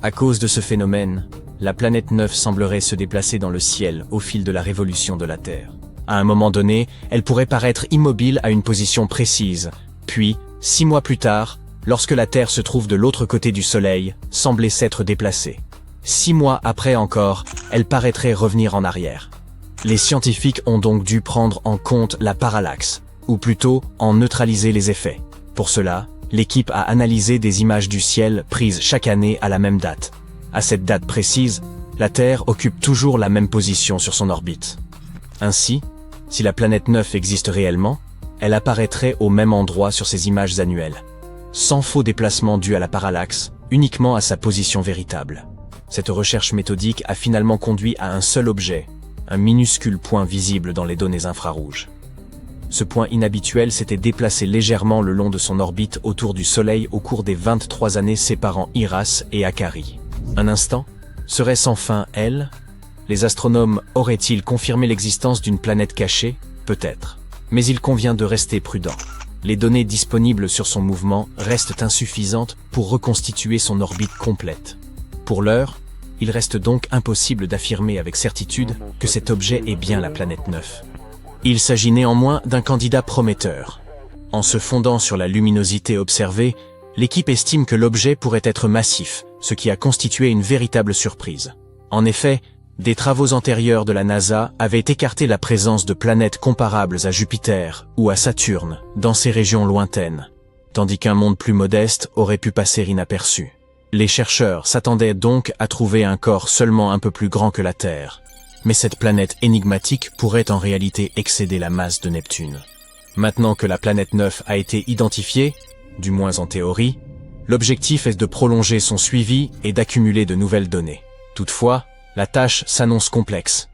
à cause de ce phénomène, la planète 9 semblerait se déplacer dans le ciel au fil de la révolution de la Terre. À un moment donné, elle pourrait paraître immobile à une position précise, puis, 6 mois plus tard, lorsque la Terre se trouve de l'autre côté du Soleil, sembler s'être déplacée. 6 mois après encore, elle paraîtrait revenir en arrière. Les scientifiques ont donc dû prendre en compte la parallaxe, ou plutôt en neutraliser les effets. Pour cela, l'équipe a analysé des images du ciel prises chaque année à la même date. À cette date précise, la Terre occupe toujours la même position sur son orbite. Ainsi, si la planète 9 existe réellement, elle apparaîtrait au même endroit sur ces images annuelles, sans faux déplacement dû à la parallaxe, uniquement à sa position véritable. Cette recherche méthodique a finalement conduit à un seul objet, un minuscule point visible dans les données infrarouges. Ce point inhabituel s'était déplacé légèrement le long de son orbite autour du Soleil au cours des 23 années séparant IRAS et Akari. Un instant, serait-ce enfin elle? Les astronomes auraient-ils confirmé l'existence d'une planète cachée? Peut-être. Mais il convient de rester prudent. Les données disponibles sur son mouvement restent insuffisantes pour reconstituer son orbite complète. Pour l'heure, il reste donc impossible d'affirmer avec certitude que cet objet est bien la planète 9. Il s'agit néanmoins d'un candidat prometteur. En se fondant sur la luminosité observée, l'équipe estime que l'objet pourrait être massif, ce qui a constitué une véritable surprise. En effet, des travaux antérieurs de la NASA avaient écarté la présence de planètes comparables à Jupiter ou à Saturne dans ces régions lointaines, tandis qu'un monde plus modeste aurait pu passer inaperçu. Les chercheurs s'attendaient donc à trouver un corps seulement un peu plus grand que la Terre, mais cette planète énigmatique pourrait en réalité excéder la masse de Neptune. Maintenant que la planète 9 a été identifiée, du moins en théorie, l'objectif est de prolonger son suivi et d'accumuler de nouvelles données. Toutefois, la tâche s'annonce complexe.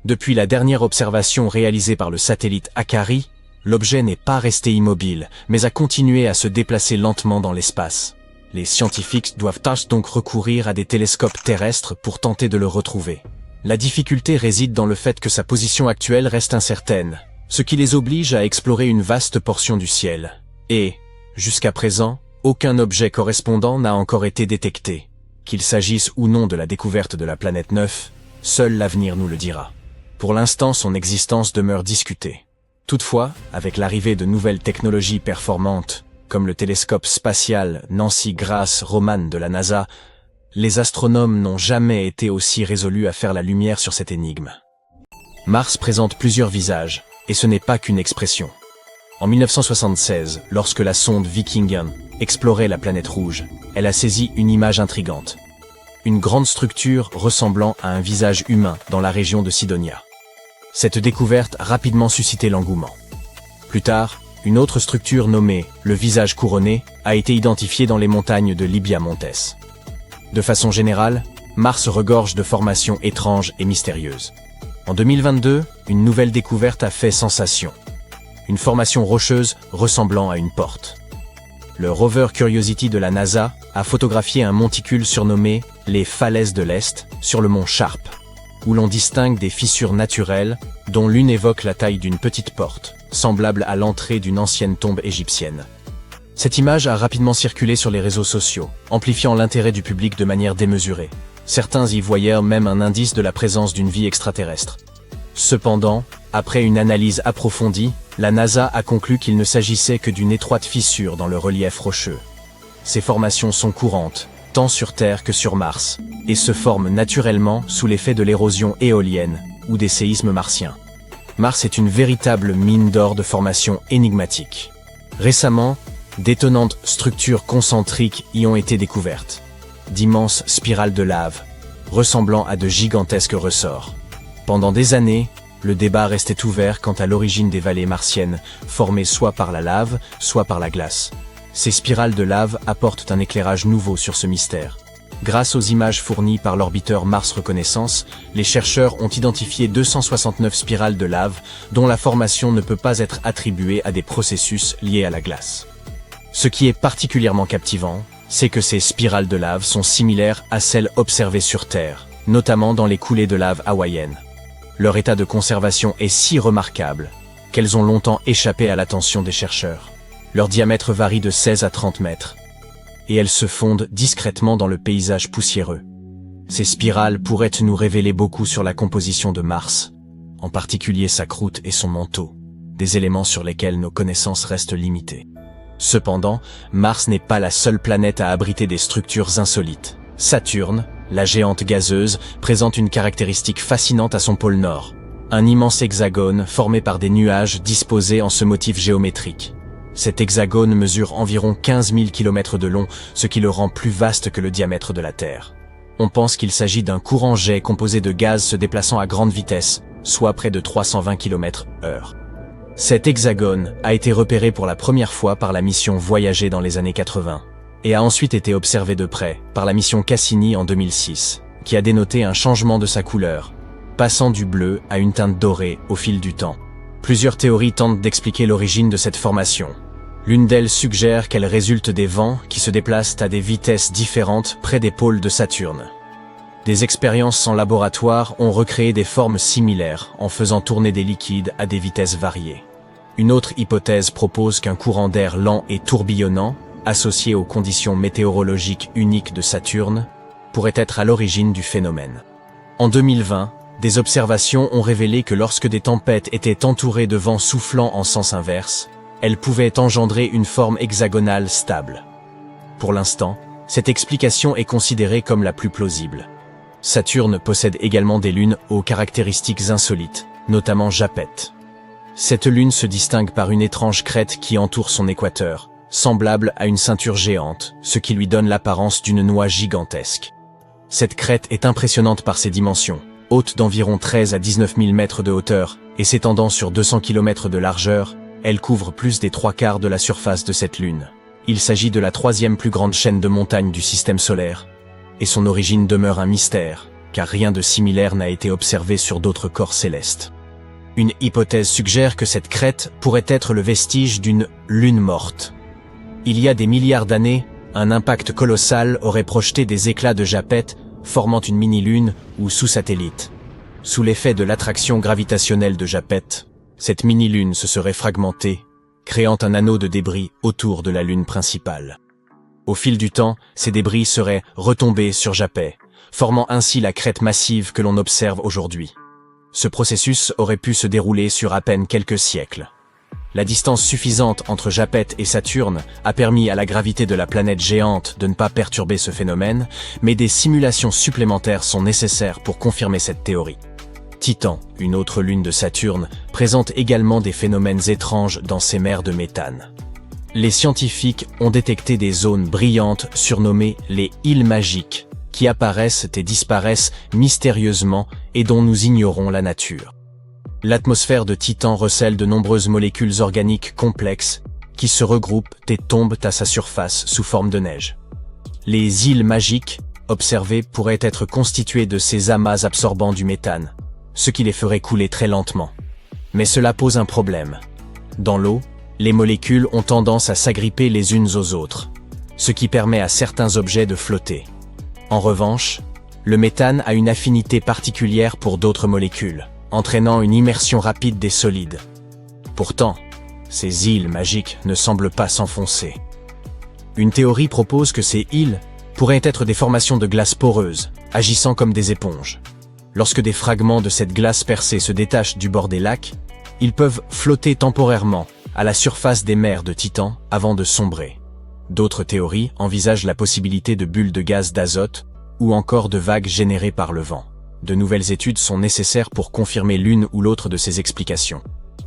Depuis la dernière observation réalisée par le satellite Akari, L'objet n'est pas resté immobile, mais a continué à se déplacer lentement dans l'espace. Les scientifiques doivent donc recourir à des télescopes terrestres pour tenter de le retrouver. La difficulté réside dans le fait que sa position actuelle reste incertaine, ce qui les oblige à explorer une vaste portion du ciel. Et, jusqu'à présent, aucun objet correspondant n'a encore été détecté. Qu'il s'agisse ou non de la découverte de la planète 9, seul l'avenir nous le dira. Pour l'instant, son existence demeure discutée. Toutefois, avec l'arrivée de nouvelles technologies performantes, comme le télescope spatial Nancy Grace Roman de la NASA, les astronomes n'ont jamais été aussi résolus à faire la lumière sur cette énigme. Mars présente plusieurs visages, et ce n'est pas qu'une expression. En 1976, lorsque la sonde Viking explorait la planète rouge, elle a saisi une image intrigante. Une grande structure ressemblant à un visage humain dans la région de Sidonia. Cette découverte a rapidement suscité l'engouement. Plus tard, une autre structure nommée le visage couronné a été identifiée dans les montagnes de Libia Montes. De façon générale, Mars regorge de formations étranges et mystérieuses. En 2022, une nouvelle découverte a fait sensation. Une formation rocheuse ressemblant à une porte. Le rover Curiosity de la NASA a photographié un monticule surnommé les Falaises de l'Est sur le mont Sharp, où l'on distingue des fissures naturelles, dont l'une évoque la taille d'une petite porte, semblable à l'entrée d'une ancienne tombe égyptienne. Cette image a rapidement circulé sur les réseaux sociaux, amplifiant l'intérêt du public de manière démesurée. Certains y voyaient même un indice de la présence d'une vie extraterrestre. Cependant, après une analyse approfondie, la NASA a conclu qu'il ne s'agissait que d'une étroite fissure dans le relief rocheux. Ces formations sont courantes, tant sur Terre que sur Mars, et se forment naturellement sous l'effet de l'érosion éolienne ou des séismes martiens. Mars est une véritable mine d'or de formations énigmatiques. Récemment, d'étonnantes structures concentriques y ont été découvertes. D'immenses spirales de lave, ressemblant à de gigantesques ressorts. Pendant des années, le débat restait ouvert quant à l'origine des vallées martiennes, formées soit par la lave, soit par la glace. Ces spirales de lave apportent un éclairage nouveau sur ce mystère. Grâce aux images fournies par l'orbiteur Mars Reconnaissance, les chercheurs ont identifié 269 spirales de lave, dont la formation ne peut pas être attribuée à des processus liés à la glace. Ce qui est particulièrement captivant, c'est que ces spirales de lave sont similaires à celles observées sur Terre, notamment dans les coulées de lave hawaïennes. Leur état de conservation est si remarquable qu'elles ont longtemps échappé à l'attention des chercheurs. Leur diamètre varie de 16 à 30 mètres, et elles se fondent discrètement dans le paysage poussiéreux. Ces spirales pourraient nous révéler beaucoup sur la composition de Mars, en particulier sa croûte et son manteau, des éléments sur lesquels nos connaissances restent limitées. Cependant, Mars n'est pas la seule planète à abriter des structures insolites. Saturne, la géante gazeuse, présente une caractéristique fascinante à son pôle nord. Un immense hexagone formé par des nuages disposés en ce motif géométrique. Cet hexagone mesure environ 15 000 km de long, ce qui le rend plus vaste que le diamètre de la Terre. On pense qu'il s'agit d'un courant jet composé de gaz se déplaçant à grande vitesse, soit près de 320 km/h. Cet hexagone a été repéré pour la première fois par la mission Voyager dans les années 80, et a ensuite été observé de près par la mission Cassini en 2006, qui a dénoté un changement de sa couleur, passant du bleu à une teinte dorée au fil du temps. Plusieurs théories tentent d'expliquer l'origine de cette formation. L'une d'elles suggère qu'elle résulte des vents qui se déplacent à des vitesses différentes près des pôles de Saturne. Des expériences en laboratoire ont recréé des formes similaires en faisant tourner des liquides à des vitesses variées. Une autre hypothèse propose qu'un courant d'air lent et tourbillonnant, associé aux conditions météorologiques uniques de Saturne, pourrait être à l'origine du phénomène. En 2020, des observations ont révélé que lorsque des tempêtes étaient entourées de vents soufflant en sens inverse, elles pouvaient engendrer une forme hexagonale stable. Pour l'instant, cette explication est considérée comme la plus plausible. Saturne possède également des lunes aux caractéristiques insolites, notamment Japet. Cette lune se distingue par une étrange crête qui entoure son équateur, semblable à une ceinture géante, ce qui lui donne l'apparence d'une noix gigantesque. Cette crête est impressionnante par ses dimensions, haute d'environ 13 à 19 000 mètres de hauteur, et s'étendant sur 200 km de largeur, elle couvre plus des 3/4 de la surface de cette lune. Il s'agit de la 3e plus grande chaîne de montagnes du système solaire, et son origine demeure un mystère, car rien de similaire n'a été observé sur d'autres corps célestes. Une hypothèse suggère que cette crête pourrait être le vestige d'une lune morte. Il y a des milliards d'années, un impact colossal aurait projeté des éclats de Japet, formant une mini-lune ou sous-satellite. Sous l'effet de l'attraction gravitationnelle de Japet, cette mini-lune se serait fragmentée, créant un anneau de débris autour de la lune principale. Au fil du temps, ces débris seraient retombés sur Japet, formant ainsi la crête massive que l'on observe aujourd'hui. Ce processus aurait pu se dérouler sur à peine quelques siècles. La distance suffisante entre Japet et Saturne a permis à la gravité de la planète géante de ne pas perturber ce phénomène, mais des simulations supplémentaires sont nécessaires pour confirmer cette théorie. Titan, une autre lune de Saturne, présente également des phénomènes étranges dans ses mers de méthane. Les scientifiques ont détecté des zones brillantes surnommées les îles magiques, qui apparaissent et disparaissent mystérieusement et dont nous ignorons la nature. L'atmosphère de Titan recèle de nombreuses molécules organiques complexes qui se regroupent et tombent à sa surface sous forme de neige. Les îles magiques, observées, pourraient être constituées de ces amas absorbant du méthane, ce qui les ferait couler très lentement. Mais cela pose un problème. Dans l'eau, les molécules ont tendance à s'agripper les unes aux autres, ce qui permet à certains objets de flotter. En revanche, le méthane a une affinité particulière pour d'autres molécules, entraînant une immersion rapide des solides. Pourtant, ces îles magiques ne semblent pas s'enfoncer. Une théorie propose que ces îles pourraient être des formations de glace poreuses, agissant comme des éponges. Lorsque des fragments de cette glace percée se détachent du bord des lacs, ils peuvent flotter temporairement à la surface des mers de Titan avant de sombrer. D'autres théories envisagent la possibilité de bulles de gaz d'azote ou encore de vagues générées par le vent. De nouvelles études sont nécessaires pour confirmer l'une ou l'autre de ces explications.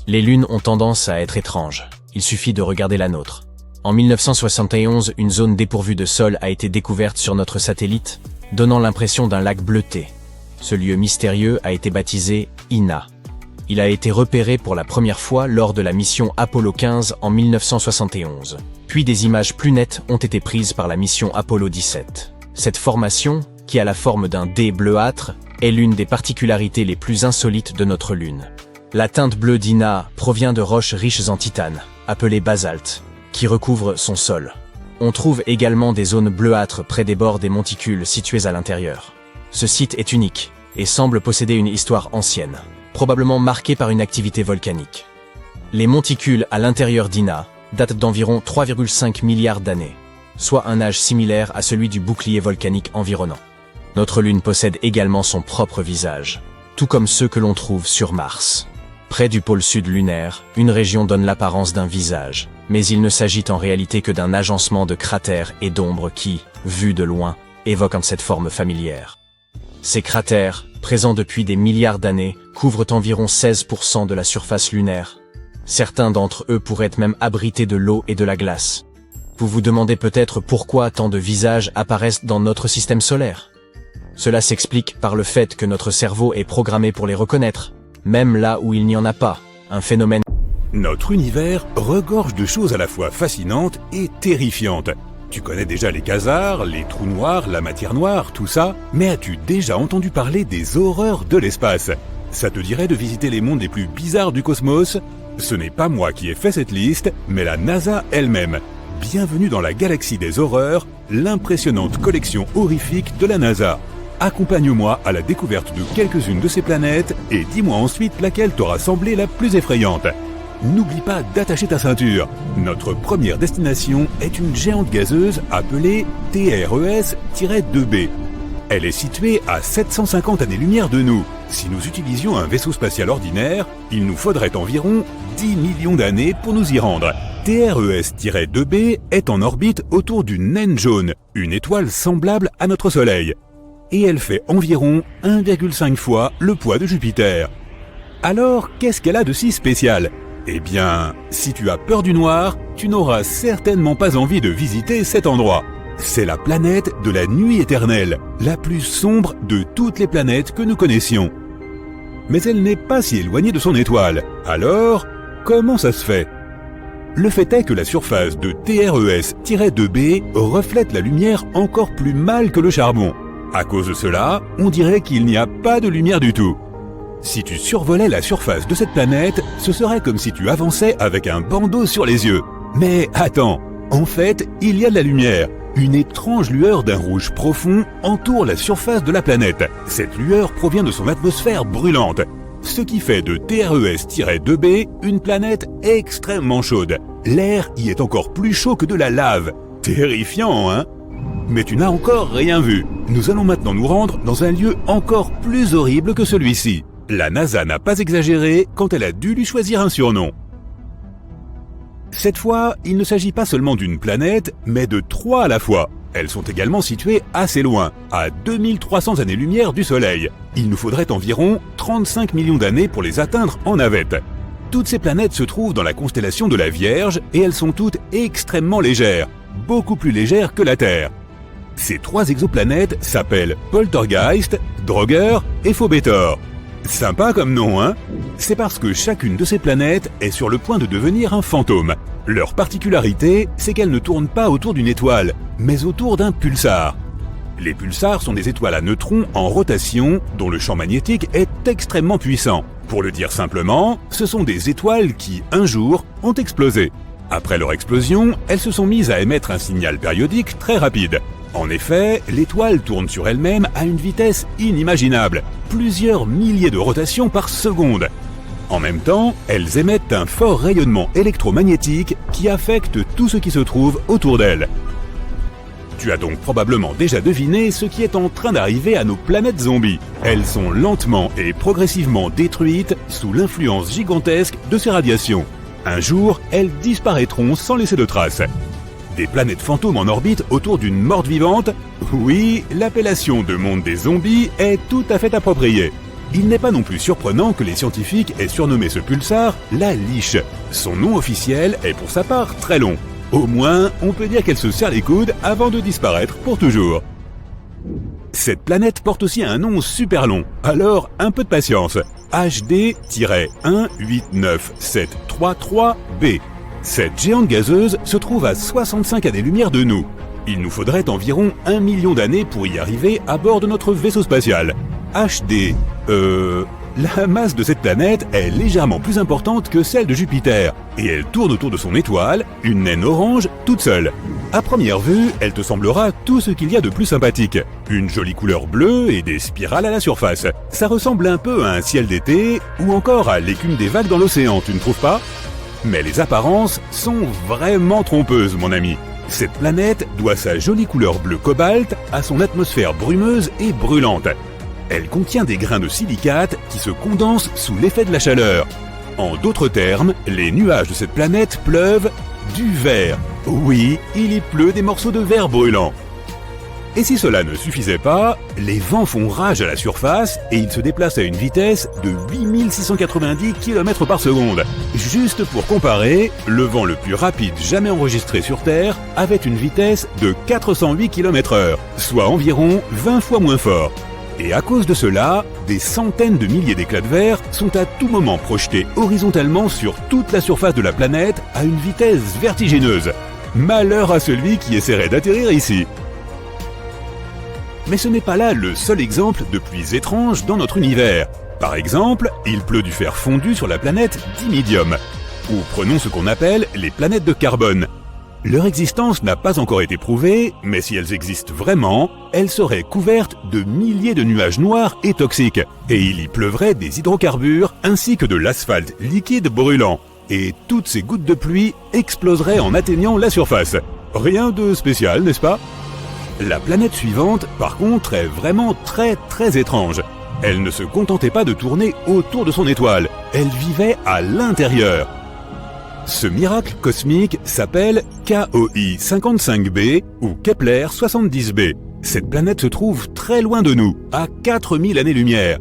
Les lunes ont tendance à être étranges. Il suffit de regarder la nôtre. En 1971, une zone dépourvue de sol a été découverte sur notre satellite, donnant l'impression d'un lac bleuté. Ce lieu mystérieux a été baptisé Ina. Il a été repéré pour la première fois lors de la mission Apollo 15 en 1971. Puis des images plus nettes ont été prises par la mission Apollo 17. Cette formation, qui a la forme d'un dé bleuâtre, est l'une des particularités les plus insolites de notre Lune. La teinte bleue d'Ina provient de roches riches en titane, appelées basaltes, qui recouvrent son sol. On trouve également des zones bleuâtres près des bords des monticules situés à l'intérieur. Ce site est unique et semble posséder une histoire ancienne, probablement marquée par une activité volcanique. Les monticules à l'intérieur d'Ina datent d'environ 3,5 milliards d'années, soit un âge similaire à celui du bouclier volcanique environnant. Notre Lune possède également son propre visage, tout comme ceux que l'on trouve sur Mars. Près du pôle sud lunaire, une région donne l'apparence d'un visage, mais il ne s'agit en réalité que d'un agencement de cratères et d'ombres qui, vus de loin, évoquent cette forme familière. Ces cratères, présents depuis des milliards d'années, couvrent environ 16% de la surface lunaire. Certains d'entre eux pourraient même abriter de l'eau et de la glace. Vous vous demandez peut-être pourquoi tant de visages apparaissent dans notre système solaire. Cela s'explique par le fait que notre cerveau est programmé pour les reconnaître, même là où il n'y en a pas, un phénomène. Notre univers regorge de choses à la fois fascinantes et terrifiantes. Tu connais déjà les quasars, les trous noirs, la matière noire, tout ça, mais as-tu déjà entendu parler des horreurs de l'espace? Ça te dirait de visiter les mondes les plus bizarres du cosmos? Ce n'est pas moi qui ai fait cette liste, mais la NASA elle-même. Bienvenue dans la galaxie des horreurs, l'impressionnante collection horrifique de la NASA. Accompagne-moi à la découverte de quelques-unes de ces planètes et dis-moi ensuite laquelle t'aura semblé la plus effrayante. N'oublie pas d'attacher ta ceinture. Notre première destination est une géante gazeuse appelée TRES-2b. Elle est située à 750 années-lumière de nous. Si nous utilisions un vaisseau spatial ordinaire, il nous faudrait environ 10 millions d'années pour nous y rendre. TRES-2b est en orbite autour d'une naine jaune, une étoile semblable à notre Soleil. Et elle fait environ 1,5 fois le poids de Jupiter. Alors, qu'est-ce qu'elle a de si spécial ? Eh bien, si tu as peur du noir, tu n'auras certainement pas envie de visiter cet endroit. C'est la planète de la nuit éternelle, la plus sombre de toutes les planètes que nous connaissions. Mais elle n'est pas si éloignée de son étoile. Alors, comment ça se fait ? Le fait est que la surface de TRES-2b reflète la lumière encore plus mal que le charbon. À cause de cela, on dirait qu'il n'y a pas de lumière du tout. Si tu survolais la surface de cette planète, ce serait comme si tu avançais avec un bandeau sur les yeux. Mais attends, en fait, il y a de la lumière. Une étrange lueur d'un rouge profond entoure la surface de la planète. Cette lueur provient de son atmosphère brûlante, ce qui fait de TRES-2b une planète extrêmement chaude. L'air y est encore plus chaud que de la lave. Terrifiant, hein? Mais tu n'as encore rien vu. Nous allons maintenant nous rendre dans un lieu encore plus horrible que celui-ci. La NASA n'a pas exagéré quand elle a dû lui choisir un surnom. Cette fois, il ne s'agit pas seulement d'une planète, mais de 3 à la fois. Elles sont également situées assez loin, à 2300 années-lumière du Soleil. Il nous faudrait environ 35 millions d'années pour les atteindre en navette. Toutes ces planètes se trouvent dans la constellation de la Vierge et elles sont toutes extrêmement légères, beaucoup plus légères que la Terre. Ces 3 exoplanètes s'appellent Poltergeist, Draugr et Phobétor. Sympa comme nom, hein? C'est parce que chacune de ces planètes est sur le point de devenir un fantôme. Leur particularité, c'est qu'elles ne tournent pas autour d'une étoile, mais autour d'un pulsar. Les pulsars sont des étoiles à neutrons en rotation dont le champ magnétique est extrêmement puissant. Pour le dire simplement, ce sont des étoiles qui, un jour, ont explosé. Après leur explosion, elles se sont mises à émettre un signal périodique très rapide. En effet, l'étoile tourne sur elle-même à une vitesse inimaginable, plusieurs milliers de rotations par seconde. En même temps, elles émettent un fort rayonnement électromagnétique qui affecte tout ce qui se trouve autour d'elles. Tu as donc probablement déjà deviné ce qui est en train d'arriver à nos planètes zombies. Elles sont lentement et progressivement détruites sous l'influence gigantesque de ces radiations. Un jour, elles disparaîtront sans laisser de traces. Des planètes fantômes en orbite autour d'une morte vivante? Oui, l'appellation de monde des zombies est tout à fait appropriée. Il n'est pas non plus surprenant que les scientifiques aient surnommé ce pulsar la Liche. Son nom officiel est pour sa part très long. Au moins, on peut dire qu'elle se serre les coudes avant de disparaître pour toujours. Cette planète porte aussi un nom super long, alors un peu de patience. HD-1897333b. Cette géante gazeuse se trouve à 65 années-lumière de nous. Il nous faudrait environ 1 million d'années pour y arriver à bord de notre vaisseau spatial. La masse de cette planète est légèrement plus importante que celle de Jupiter, et elle tourne autour de son étoile, une naine orange, toute seule. À première vue, elle te semblera tout ce qu'il y a de plus sympathique. Une jolie couleur bleue et des spirales à la surface. Ça ressemble un peu à un ciel d'été, ou encore à l'écume des vagues dans l'océan, tu ne trouves pas? Mais les apparences sont vraiment trompeuses, mon ami. Cette planète doit sa jolie couleur bleu cobalt à son atmosphère brumeuse et brûlante. Elle contient des grains de silicate qui se condensent sous l'effet de la chaleur. En d'autres termes, les nuages de cette planète pleuvent du verre. Oui, il y pleut des morceaux de verre brûlant. Et si cela ne suffisait pas, les vents font rage à la surface et ils se déplacent à une vitesse de 8690 km par seconde. Juste pour comparer, le vent le plus rapide jamais enregistré sur Terre avait une vitesse de 408 km/h, soit environ 20 fois moins fort. Et à cause de cela, des centaines de milliers d'éclats de verre sont à tout moment projetés horizontalement sur toute la surface de la planète à une vitesse vertigineuse. Malheur à celui qui essaierait d'atterrir ici. Mais ce n'est pas là le seul exemple de pluies étranges dans notre univers. Par exemple, il pleut du fer fondu sur la planète Dimidium. Ou prenons ce qu'on appelle les planètes de carbone. Leur existence n'a pas encore été prouvée, mais si elles existent vraiment, elles seraient couvertes de milliers de nuages noirs et toxiques. Et il y pleuvrait des hydrocarbures ainsi que de l'asphalte liquide brûlant. Et toutes ces gouttes de pluie exploseraient en atteignant la surface. Rien de spécial, n'est-ce pas ? La planète suivante, par contre, est vraiment très étrange. Elle ne se contentait pas de tourner autour de son étoile, elle vivait à l'intérieur. Ce miracle cosmique s'appelle KOI 55b ou Kepler 70b. Cette planète se trouve très loin de nous, à 4000 années-lumière.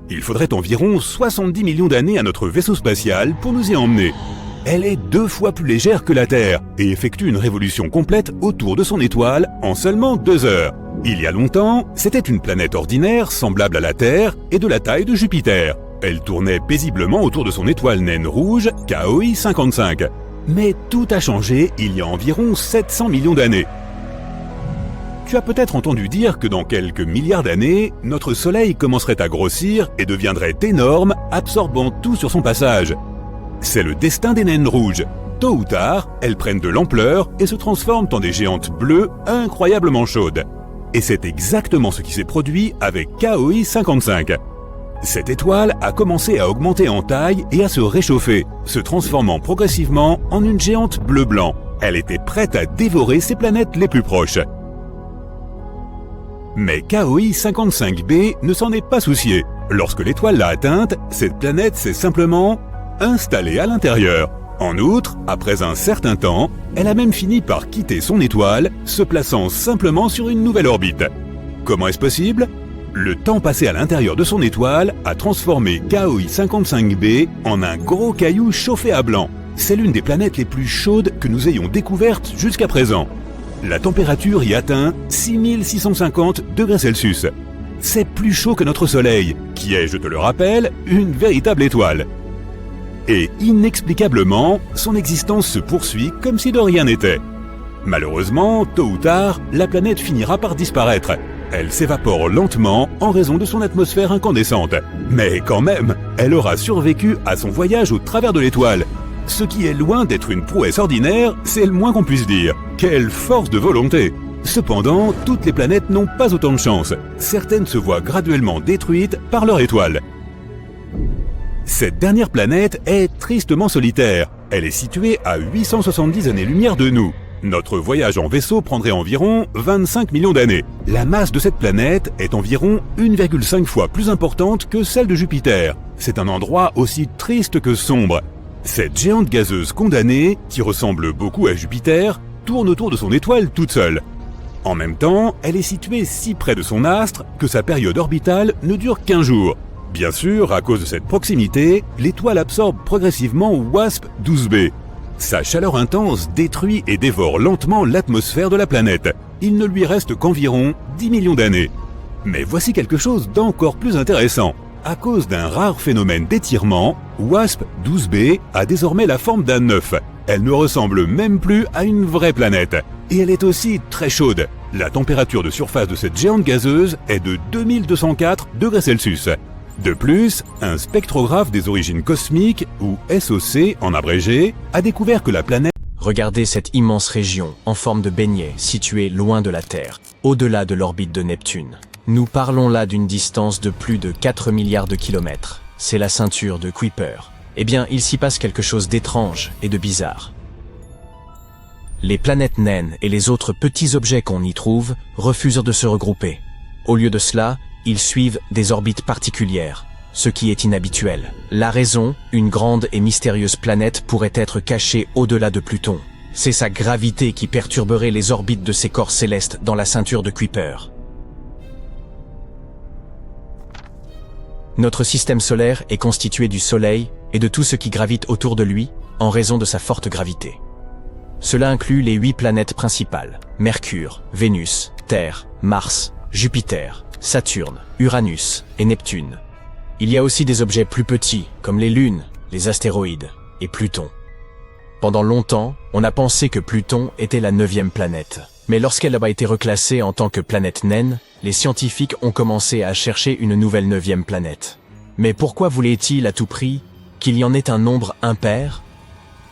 Il faudrait environ 70 millions d'années à notre vaisseau spatial pour nous y emmener. Elle est 2 fois plus légère que la Terre et effectue une révolution complète autour de son étoile en seulement 2 heures. Il y a longtemps, c'était une planète ordinaire semblable à la Terre et de la taille de Jupiter. Elle tournait paisiblement autour de son étoile naine rouge, KOI 55. Mais tout a changé il y a environ 700 millions d'années. Tu as peut-être entendu dire que dans quelques milliards d'années, notre Soleil commencerait à grossir et deviendrait énorme, absorbant tout sur son passage. C'est le destin des naines rouges. Tôt ou tard, elles prennent de l'ampleur et se transforment en des géantes bleues incroyablement chaudes. Et c'est exactement ce qui s'est produit avec KOI 55. Cette étoile a commencé à augmenter en taille et à se réchauffer, se transformant progressivement en une géante bleu-blanc. Elle était prête à dévorer ses planètes les plus proches. Mais KOI 55b ne s'en est pas soucié. Lorsque l'étoile l'a atteinte, cette planète s'est simplement installée à l'intérieur. En outre, après un certain temps, elle a même fini par quitter son étoile, se plaçant simplement sur une nouvelle orbite. Comment est-ce possible ? Le temps passé à l'intérieur de son étoile a transformé KOI 55b en un gros caillou chauffé à blanc. C'est l'une des planètes les plus chaudes que nous ayons découvertes jusqu'à présent. La température y atteint 6650 degrés Celsius. C'est plus chaud que notre Soleil, qui est, je te le rappelle, une véritable étoile. Et inexplicablement, son existence se poursuit comme si de rien n'était. Malheureusement, tôt ou tard, la planète finira par disparaître. Elle s'évapore lentement en raison de son atmosphère incandescente. Mais quand même, elle aura survécu à son voyage au travers de l'étoile. Ce qui est loin d'être une prouesse ordinaire, c'est le moins qu'on puisse dire. Quelle force de volonté! Cependant, toutes les planètes n'ont pas autant de chance. Certaines se voient graduellement détruites par leur étoile. Cette dernière planète est tristement solitaire. Elle est située à 870 années-lumière de nous. Notre voyage en vaisseau prendrait environ 25 millions d'années. La masse de cette planète est environ 1,5 fois plus importante que celle de Jupiter. C'est un endroit aussi triste que sombre. Cette géante gazeuse condamnée, qui ressemble beaucoup à Jupiter, tourne autour de son étoile toute seule. En même temps, elle est située si près de son astre que sa période orbitale ne dure qu'1 jour. Bien sûr, à cause de cette proximité, l'étoile absorbe progressivement WASP-12b. Sa chaleur intense détruit et dévore lentement l'atmosphère de la planète. Il ne lui reste qu'environ 10 millions d'années. Mais voici quelque chose d'encore plus intéressant. À cause d'un rare phénomène d'étirement, WASP-12b a désormais la forme d'un œuf. Elle ne ressemble même plus à une vraie planète. Et elle est aussi très chaude. La température de surface de cette géante gazeuse est de 2204 degrés Celsius. De plus, un spectrographe des origines cosmiques, ou SOC en abrégé, a découvert que la planète... Regardez cette immense région, en forme de beignet, située loin de la Terre, au-delà de l'orbite de Neptune. Nous parlons là d'une distance de plus de 4 milliards de kilomètres. C'est la ceinture de Kuiper. Eh bien, il s'y passe quelque chose d'étrange et de bizarre. Les planètes naines et les autres petits objets qu'on y trouve refusent de se regrouper. Au lieu de cela, ils suivent des orbites particulières, ce qui est inhabituel. La raison, une grande et mystérieuse planète pourrait être cachée au-delà de Pluton. C'est sa gravité qui perturberait les orbites de ces corps célestes dans la ceinture de Kuiper. Notre système solaire est constitué du Soleil et de tout ce qui gravite autour de lui en raison de sa forte gravité. Cela inclut les 8 planètes principales, Mercure, Vénus, Terre, Mars, Jupiter, Saturne, Uranus et Neptune. Il y a aussi des objets plus petits, comme les lunes, les astéroïdes et Pluton. Pendant longtemps, on a pensé que Pluton était la 9e planète. Mais lorsqu'elle a été reclassée en tant que planète naine, les scientifiques ont commencé à chercher une nouvelle 9e planète. Mais pourquoi voulait-il à tout prix qu'il y en ait un nombre impair?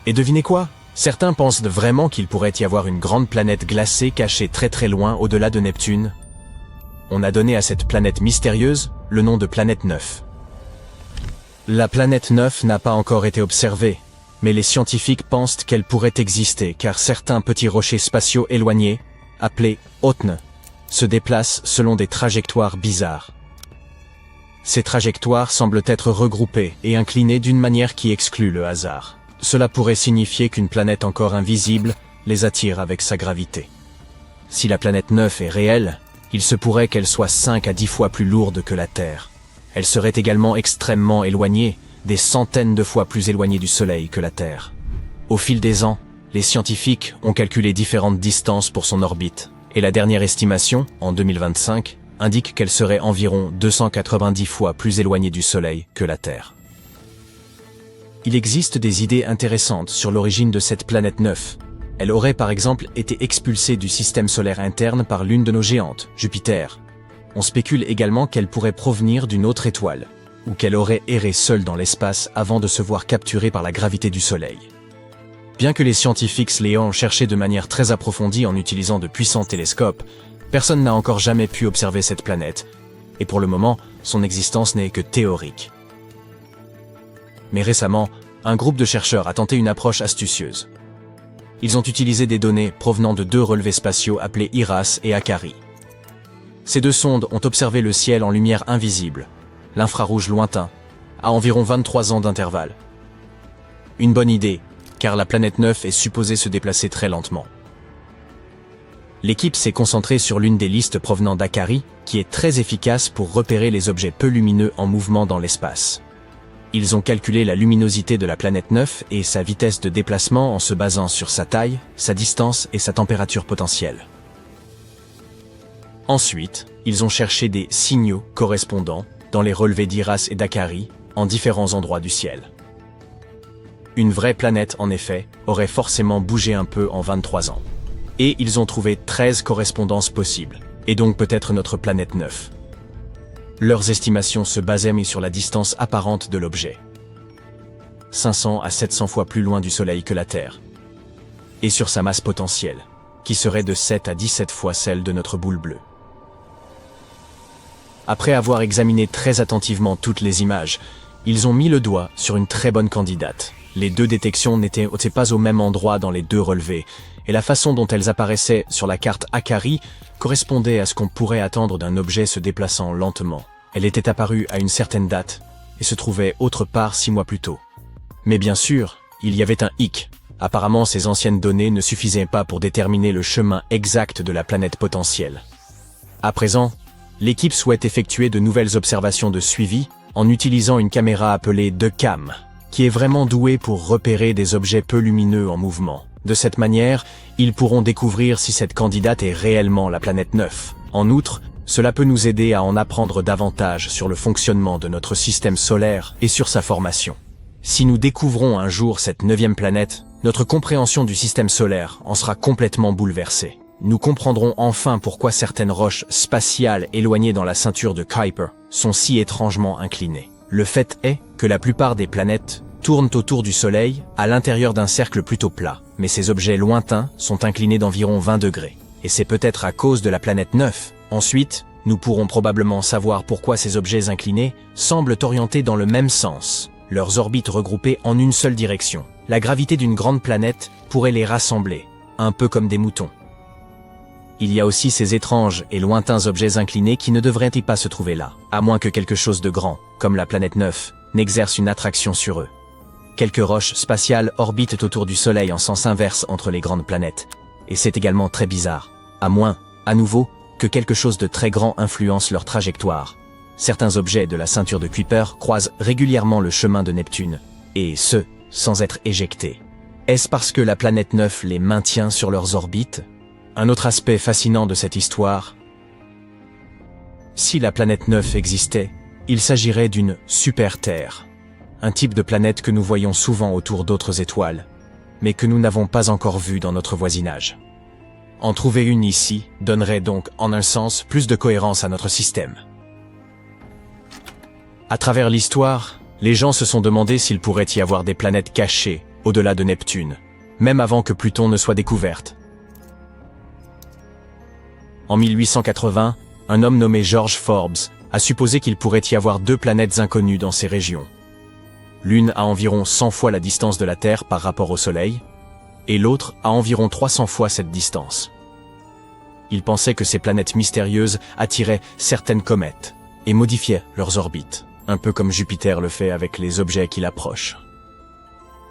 Et devinez quoi? Certains pensent vraiment qu'il pourrait y avoir une grande planète glacée cachée très loin au-delà de Neptune. On a donné à cette planète mystérieuse le nom de planète 9. La planète 9 n'a pas encore été observée, mais les scientifiques pensent qu'elle pourrait exister car certains petits rochers spatiaux éloignés, appelés Hotne, se déplacent selon des trajectoires bizarres. Ces trajectoires semblent être regroupées et inclinées d'une manière qui exclut le hasard. Cela pourrait signifier qu'une planète encore invisible les attire avec sa gravité. Si la planète 9 est réelle, il se pourrait qu'elle soit 5 à 10 fois plus lourde que la Terre. Elle serait également extrêmement éloignée, des centaines de fois plus éloignée du Soleil que la Terre. Au fil des ans, les scientifiques ont calculé différentes distances pour son orbite, et la dernière estimation, en 2025, indique qu'elle serait environ 290 fois plus éloignée du Soleil que la Terre. Il existe des idées intéressantes sur l'origine de cette planète 9. Elle aurait par exemple été expulsée du système solaire interne par l'une de nos géantes, Jupiter. On spécule également qu'elle pourrait provenir d'une autre étoile, ou qu'elle aurait erré seule dans l'espace avant de se voir capturée par la gravité du Soleil. Bien que les scientifiques l'aient cherché de manière très approfondie en utilisant de puissants télescopes, personne n'a encore jamais pu observer cette planète, et pour le moment, son existence n'est que théorique. Mais récemment, un groupe de chercheurs a tenté une approche astucieuse. Ils ont utilisé des données provenant de 2 relevés spatiaux appelés IRAS et Akari. Ces 2 sondes ont observé le ciel en lumière invisible, l'infrarouge lointain, à environ 23 ans d'intervalle. Une bonne idée, car la planète 9 est supposée se déplacer très lentement. L'équipe s'est concentrée sur l'une des listes provenant d'Akari, qui est très efficace pour repérer les objets peu lumineux en mouvement dans l'espace. Ils ont calculé la luminosité de la planète 9 et sa vitesse de déplacement en se basant sur sa taille, sa distance et sa température potentielle. Ensuite, ils ont cherché des signaux correspondants dans les relevés d'IRAS et d'Akari en différents endroits du ciel. Une vraie planète, en effet, aurait forcément bougé un peu en 23 ans. Et ils ont trouvé 13 correspondances possibles, et donc peut-être notre planète 9. Leurs estimations se basaient sur la distance apparente de l'objet. 500 à 700 fois plus loin du Soleil que la Terre. Et sur sa masse potentielle, qui serait de 7 à 17 fois celle de notre boule bleue. Après avoir examiné très attentivement toutes les images, ils ont mis le doigt sur une très bonne candidate. Les 2 détections n'étaient pas au même endroit dans les 2 relevés, et la façon dont elles apparaissaient sur la carte Akari correspondait à ce qu'on pourrait attendre d'un objet se déplaçant lentement. Elle était apparue à une certaine date, et se trouvait autre part 6 mois plus tôt. Mais bien sûr, il y avait un hic. Apparemment, ces anciennes données ne suffisaient pas pour déterminer le chemin exact de la planète potentielle. À présent, l'équipe souhaite effectuer de nouvelles observations de suivi en utilisant une caméra appelée DECAM, qui est vraiment douée pour repérer des objets peu lumineux en mouvement. De cette manière, ils pourront découvrir si cette candidate est réellement la planète 9. En outre, cela peut nous aider à en apprendre davantage sur le fonctionnement de notre système solaire et sur sa formation. Si nous découvrons un jour cette 9e planète, notre compréhension du système solaire en sera complètement bouleversée. Nous comprendrons enfin pourquoi certaines roches spatiales éloignées dans la ceinture de Kuiper sont si étrangement inclinées. Le fait est que la plupart des planètes tournent autour du Soleil à l'intérieur d'un cercle plutôt plat, mais ces objets lointains sont inclinés d'environ 20 degrés. Et c'est peut-être à cause de la planète 9. Ensuite, nous pourrons probablement savoir pourquoi ces objets inclinés semblent orientés dans le même sens, leurs orbites regroupées en une seule direction. La gravité d'une grande planète pourrait les rassembler, un peu comme des moutons. Il y a aussi ces étranges et lointains objets inclinés qui ne devraient pas se trouver là, à moins que quelque chose de grand, comme la planète 9, n'exerce une attraction sur eux. Quelques roches spatiales orbitent autour du Soleil en sens inverse entre les grandes planètes, et c'est également très bizarre, à moins, à nouveau, que quelque chose de très grand influence leur trajectoire. Certains objets de la ceinture de Kuiper croisent régulièrement le chemin de Neptune, et ce, sans être éjectés. Est-ce parce que la planète 9 les maintient sur leurs orbites ? Un autre aspect fascinant de cette histoire, si la planète 9 existait, il s'agirait d'une super-Terre, un type de planète que nous voyons souvent autour d'autres étoiles, mais que nous n'avons pas encore vue dans notre voisinage. En trouver une ici donnerait donc, en un sens, plus de cohérence à notre système. À travers l'histoire, les gens se sont demandé s'il pourrait y avoir des planètes cachées au-delà de Neptune, même avant que Pluton ne soit découverte. En 1880, un homme nommé George Forbes a supposé qu'il pourrait y avoir 2 planètes inconnues dans ces régions. L'une à environ 100 fois la distance de la Terre par rapport au Soleil, et l'autre à environ 300 fois cette distance. Il pensait que ces planètes mystérieuses attiraient certaines comètes et modifiaient leurs orbites, un peu comme Jupiter le fait avec les objets qui l'approchent.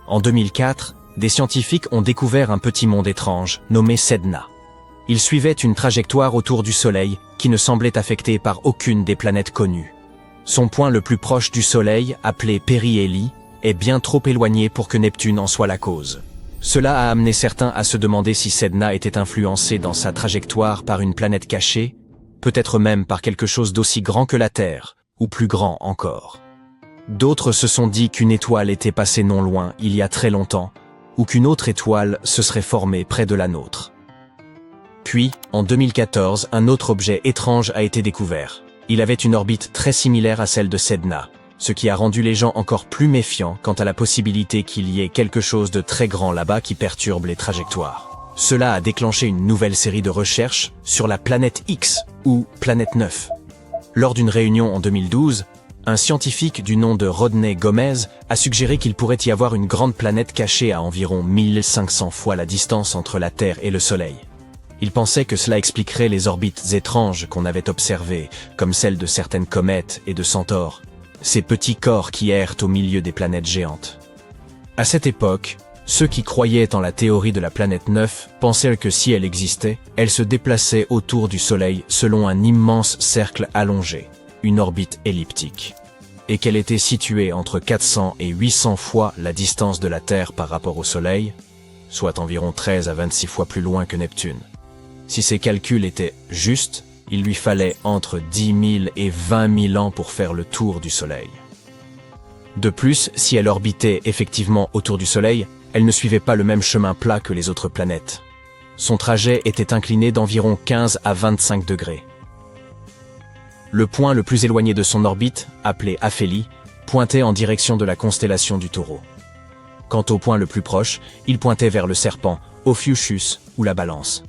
En 2004, des scientifiques ont découvert un petit monde étrange nommé Sedna. Il suivait une trajectoire autour du Soleil qui ne semblait affectée par aucune des planètes connues. Son point le plus proche du Soleil, appelé Périhélie, est bien trop éloigné pour que Neptune en soit la cause. Cela a amené certains à se demander si Sedna était influencé dans sa trajectoire par une planète cachée, peut-être même par quelque chose d'aussi grand que la Terre, ou plus grand encore. D'autres se sont dit qu'une étoile était passée non loin il y a très longtemps, ou qu'une autre étoile se serait formée près de la nôtre. Puis, en 2014, un autre objet étrange a été découvert. Il avait une orbite très similaire à celle de Sedna, ce qui a rendu les gens encore plus méfiants quant à la possibilité qu'il y ait quelque chose de très grand là-bas qui perturbe les trajectoires. Cela a déclenché une nouvelle série de recherches sur la planète X, ou planète 9. Lors d'une réunion en 2012, un scientifique du nom de Rodney Gomez a suggéré qu'il pourrait y avoir une grande planète cachée à environ 1500 fois la distance entre la Terre et le Soleil. Il pensait que cela expliquerait les orbites étranges qu'on avait observées, comme celles de certaines comètes et de centaures, ces petits corps qui errent au milieu des planètes géantes. À cette époque, ceux qui croyaient en la théorie de la planète 9 pensaient que si elle existait, elle se déplaçait autour du Soleil selon un immense cercle allongé, une orbite elliptique, et qu'elle était située entre 400 et 800 fois la distance de la Terre par rapport au Soleil, soit environ 13 à 26 fois plus loin que Neptune. Si ces calculs étaient justes, il lui fallait entre 10 000 et 20 000 ans pour faire le tour du Soleil. De plus, si elle orbitait effectivement autour du Soleil, elle ne suivait pas le même chemin plat que les autres planètes. Son trajet était incliné d'environ 15 à 25 degrés. Le point le plus éloigné de son orbite, appelé Aphélie, pointait en direction de la constellation du Taureau. Quant au point le plus proche, il pointait vers le Serpent, Ophiuchus ou la Balance.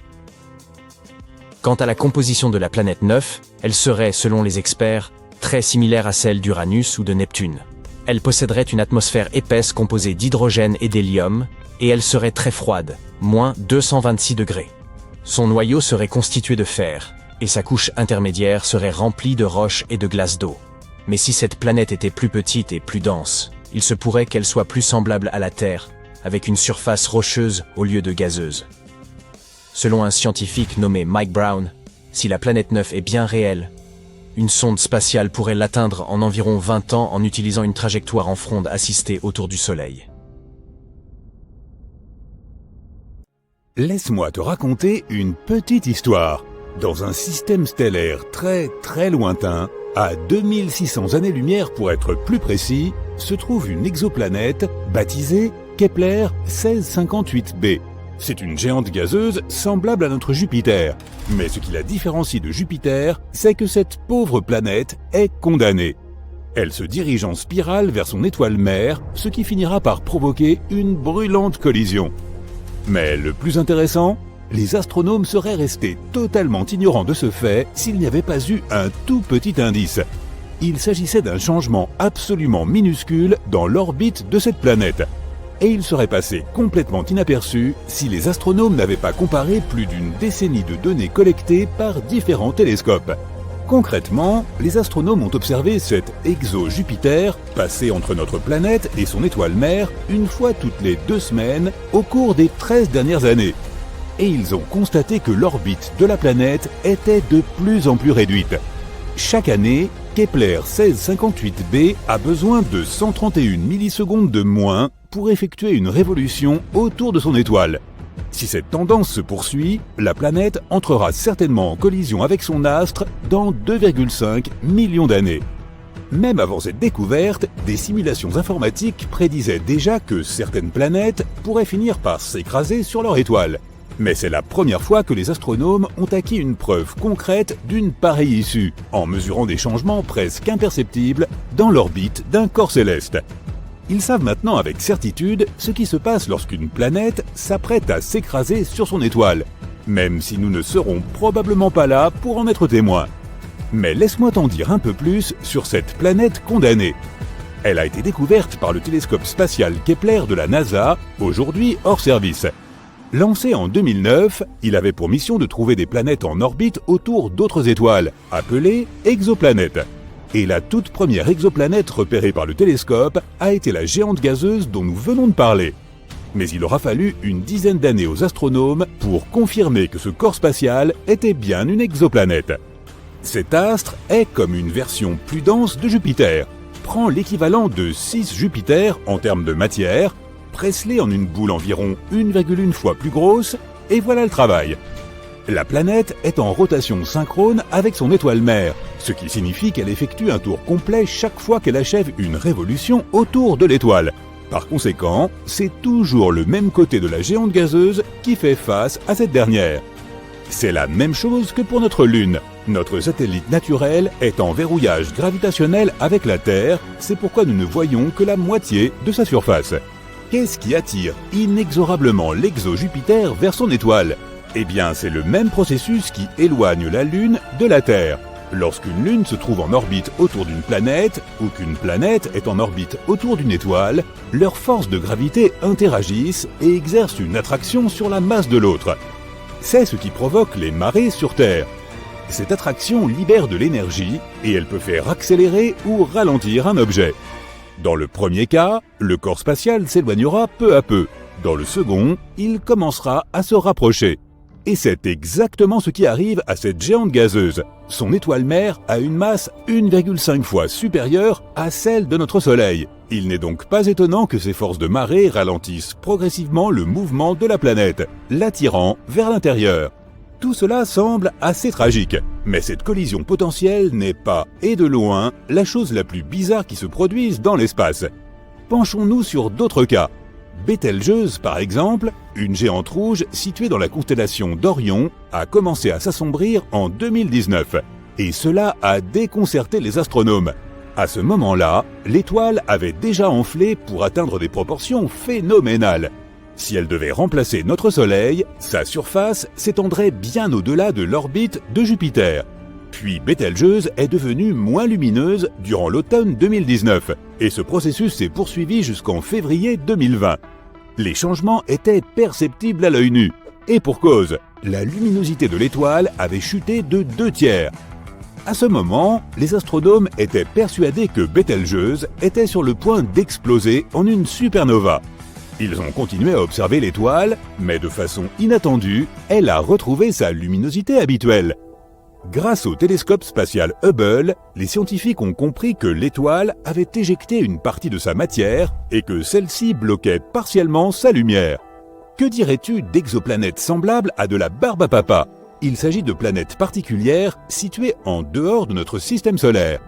Quant à la composition de la planète 9, elle serait, selon les experts, très similaire à celle d'Uranus ou de Neptune. Elle posséderait une atmosphère épaisse composée d'hydrogène et d'hélium, et elle serait très froide, moins 226 degrés. Son noyau serait constitué de fer, et sa couche intermédiaire serait remplie de roches et de glace d'eau. Mais si cette planète était plus petite et plus dense, il se pourrait qu'elle soit plus semblable à la Terre, avec une surface rocheuse au lieu de gazeuse. Selon un scientifique nommé Mike Brown, si la planète 9 est bien réelle, une sonde spatiale pourrait l'atteindre en environ 20 ans en utilisant une trajectoire en fronde assistée autour du Soleil. Laisse-moi te raconter une petite histoire. Dans un système stellaire très très lointain, à 2600 années-lumière pour être plus précis, se trouve une exoplanète baptisée Kepler 1658b. C'est une géante gazeuse semblable à notre Jupiter. Mais ce qui la différencie de Jupiter, c'est que cette pauvre planète est condamnée. Elle se dirige en spirale vers son étoile mère, ce qui finira par provoquer une brûlante collision. Mais le plus intéressant, les astronomes seraient restés totalement ignorants de ce fait s'il n'y avait pas eu un tout petit indice. Il s'agissait d'un changement absolument minuscule dans l'orbite de cette planète. Et il serait passé complètement inaperçu si les astronomes n'avaient pas comparé plus d'une décennie de données collectées par différents télescopes. Concrètement, les astronomes ont observé cet exo-Jupiter passer entre notre planète et son étoile mère une fois toutes les 2 semaines au cours des 13 dernières années. Et ils ont constaté que l'orbite de la planète était de plus en plus réduite. Chaque année, Kepler 1658b a besoin de 131 millisecondes de moins pour effectuer une révolution autour de son étoile. Si cette tendance se poursuit, la planète entrera certainement en collision avec son astre dans 2,5 millions d'années. Même avant cette découverte, des simulations informatiques prédisaient déjà que certaines planètes pourraient finir par s'écraser sur leur étoile. Mais c'est la première fois que les astronomes ont acquis une preuve concrète d'une pareille issue, en mesurant des changements presque imperceptibles dans l'orbite d'un corps céleste. Ils savent maintenant avec certitude ce qui se passe lorsqu'une planète s'apprête à s'écraser sur son étoile, même si nous ne serons probablement pas là pour en être témoins. Mais laisse-moi t'en dire un peu plus sur cette planète condamnée. Elle a été découverte par le télescope spatial Kepler de la NASA, aujourd'hui hors service. Lancé en 2009, il avait pour mission de trouver des planètes en orbite autour d'autres étoiles, appelées exoplanètes. Et la toute première exoplanète repérée par le télescope a été la géante gazeuse dont nous venons de parler. Mais il aura fallu une dizaine d'années aux astronomes pour confirmer que ce corps spatial était bien une exoplanète. Cet astre est comme une version plus dense de Jupiter, prend l'équivalent de 6 Jupiter en termes de matière, presse-les en une boule environ 1,1 fois plus grosse, et voilà le travail. La planète est en rotation synchrone avec son étoile mère, ce qui signifie qu'elle effectue un tour complet chaque fois qu'elle achève une révolution autour de l'étoile. Par conséquent, c'est toujours le même côté de la géante gazeuse qui fait face à cette dernière. C'est la même chose que pour notre Lune. Notre satellite naturel est en verrouillage gravitationnel avec la Terre, c'est pourquoi nous ne voyons que la moitié de sa surface. Qu'est-ce qui attire inexorablement l'exo-Jupiter vers son étoile? Eh bien, c'est le même processus qui éloigne la Lune de la Terre. Lorsqu'une Lune se trouve en orbite autour d'une planète, ou qu'une planète est en orbite autour d'une étoile, leurs forces de gravité interagissent et exercent une attraction sur la masse de l'autre. C'est ce qui provoque les marées sur Terre. Cette attraction libère de l'énergie et elle peut faire accélérer ou ralentir un objet. Dans le premier cas, le corps spatial s'éloignera peu à peu. Dans le second, il commencera à se rapprocher. Et c'est exactement ce qui arrive à cette géante gazeuse. Son étoile mère a une masse 1,5 fois supérieure à celle de notre Soleil. Il n'est donc pas étonnant que ces forces de marée ralentissent progressivement le mouvement de la planète, l'attirant vers l'intérieur. Tout cela semble assez tragique, mais cette collision potentielle n'est pas, et de loin, la chose la plus bizarre qui se produise dans l'espace. Penchons-nous sur d'autres cas. Bételgeuse, par exemple, une géante rouge située dans la constellation d'Orion, a commencé à s'assombrir en 2019. Et cela a déconcerté les astronomes. À ce moment-là, l'étoile avait déjà enflé pour atteindre des proportions phénoménales. Si elle devait remplacer notre Soleil, sa surface s'étendrait bien au-delà de l'orbite de Jupiter. Puis Bételgeuse est devenue moins lumineuse durant l'automne 2019, et ce processus s'est poursuivi jusqu'en février 2020. Les changements étaient perceptibles à l'œil nu, et pour cause, la luminosité de l'étoile avait chuté de 2/3. À ce moment, les astronomes étaient persuadés que Bételgeuse était sur le point d'exploser en une supernova. Ils ont continué à observer l'étoile, mais de façon inattendue, elle a retrouvé sa luminosité habituelle. Grâce au télescope spatial Hubble, les scientifiques ont compris que l'étoile avait éjecté une partie de sa matière et que celle-ci bloquait partiellement sa lumière. Que dirais-tu d'exoplanètes semblables à de la barbe à papa? Il s'agit de planètes particulières situées en dehors de notre système solaire.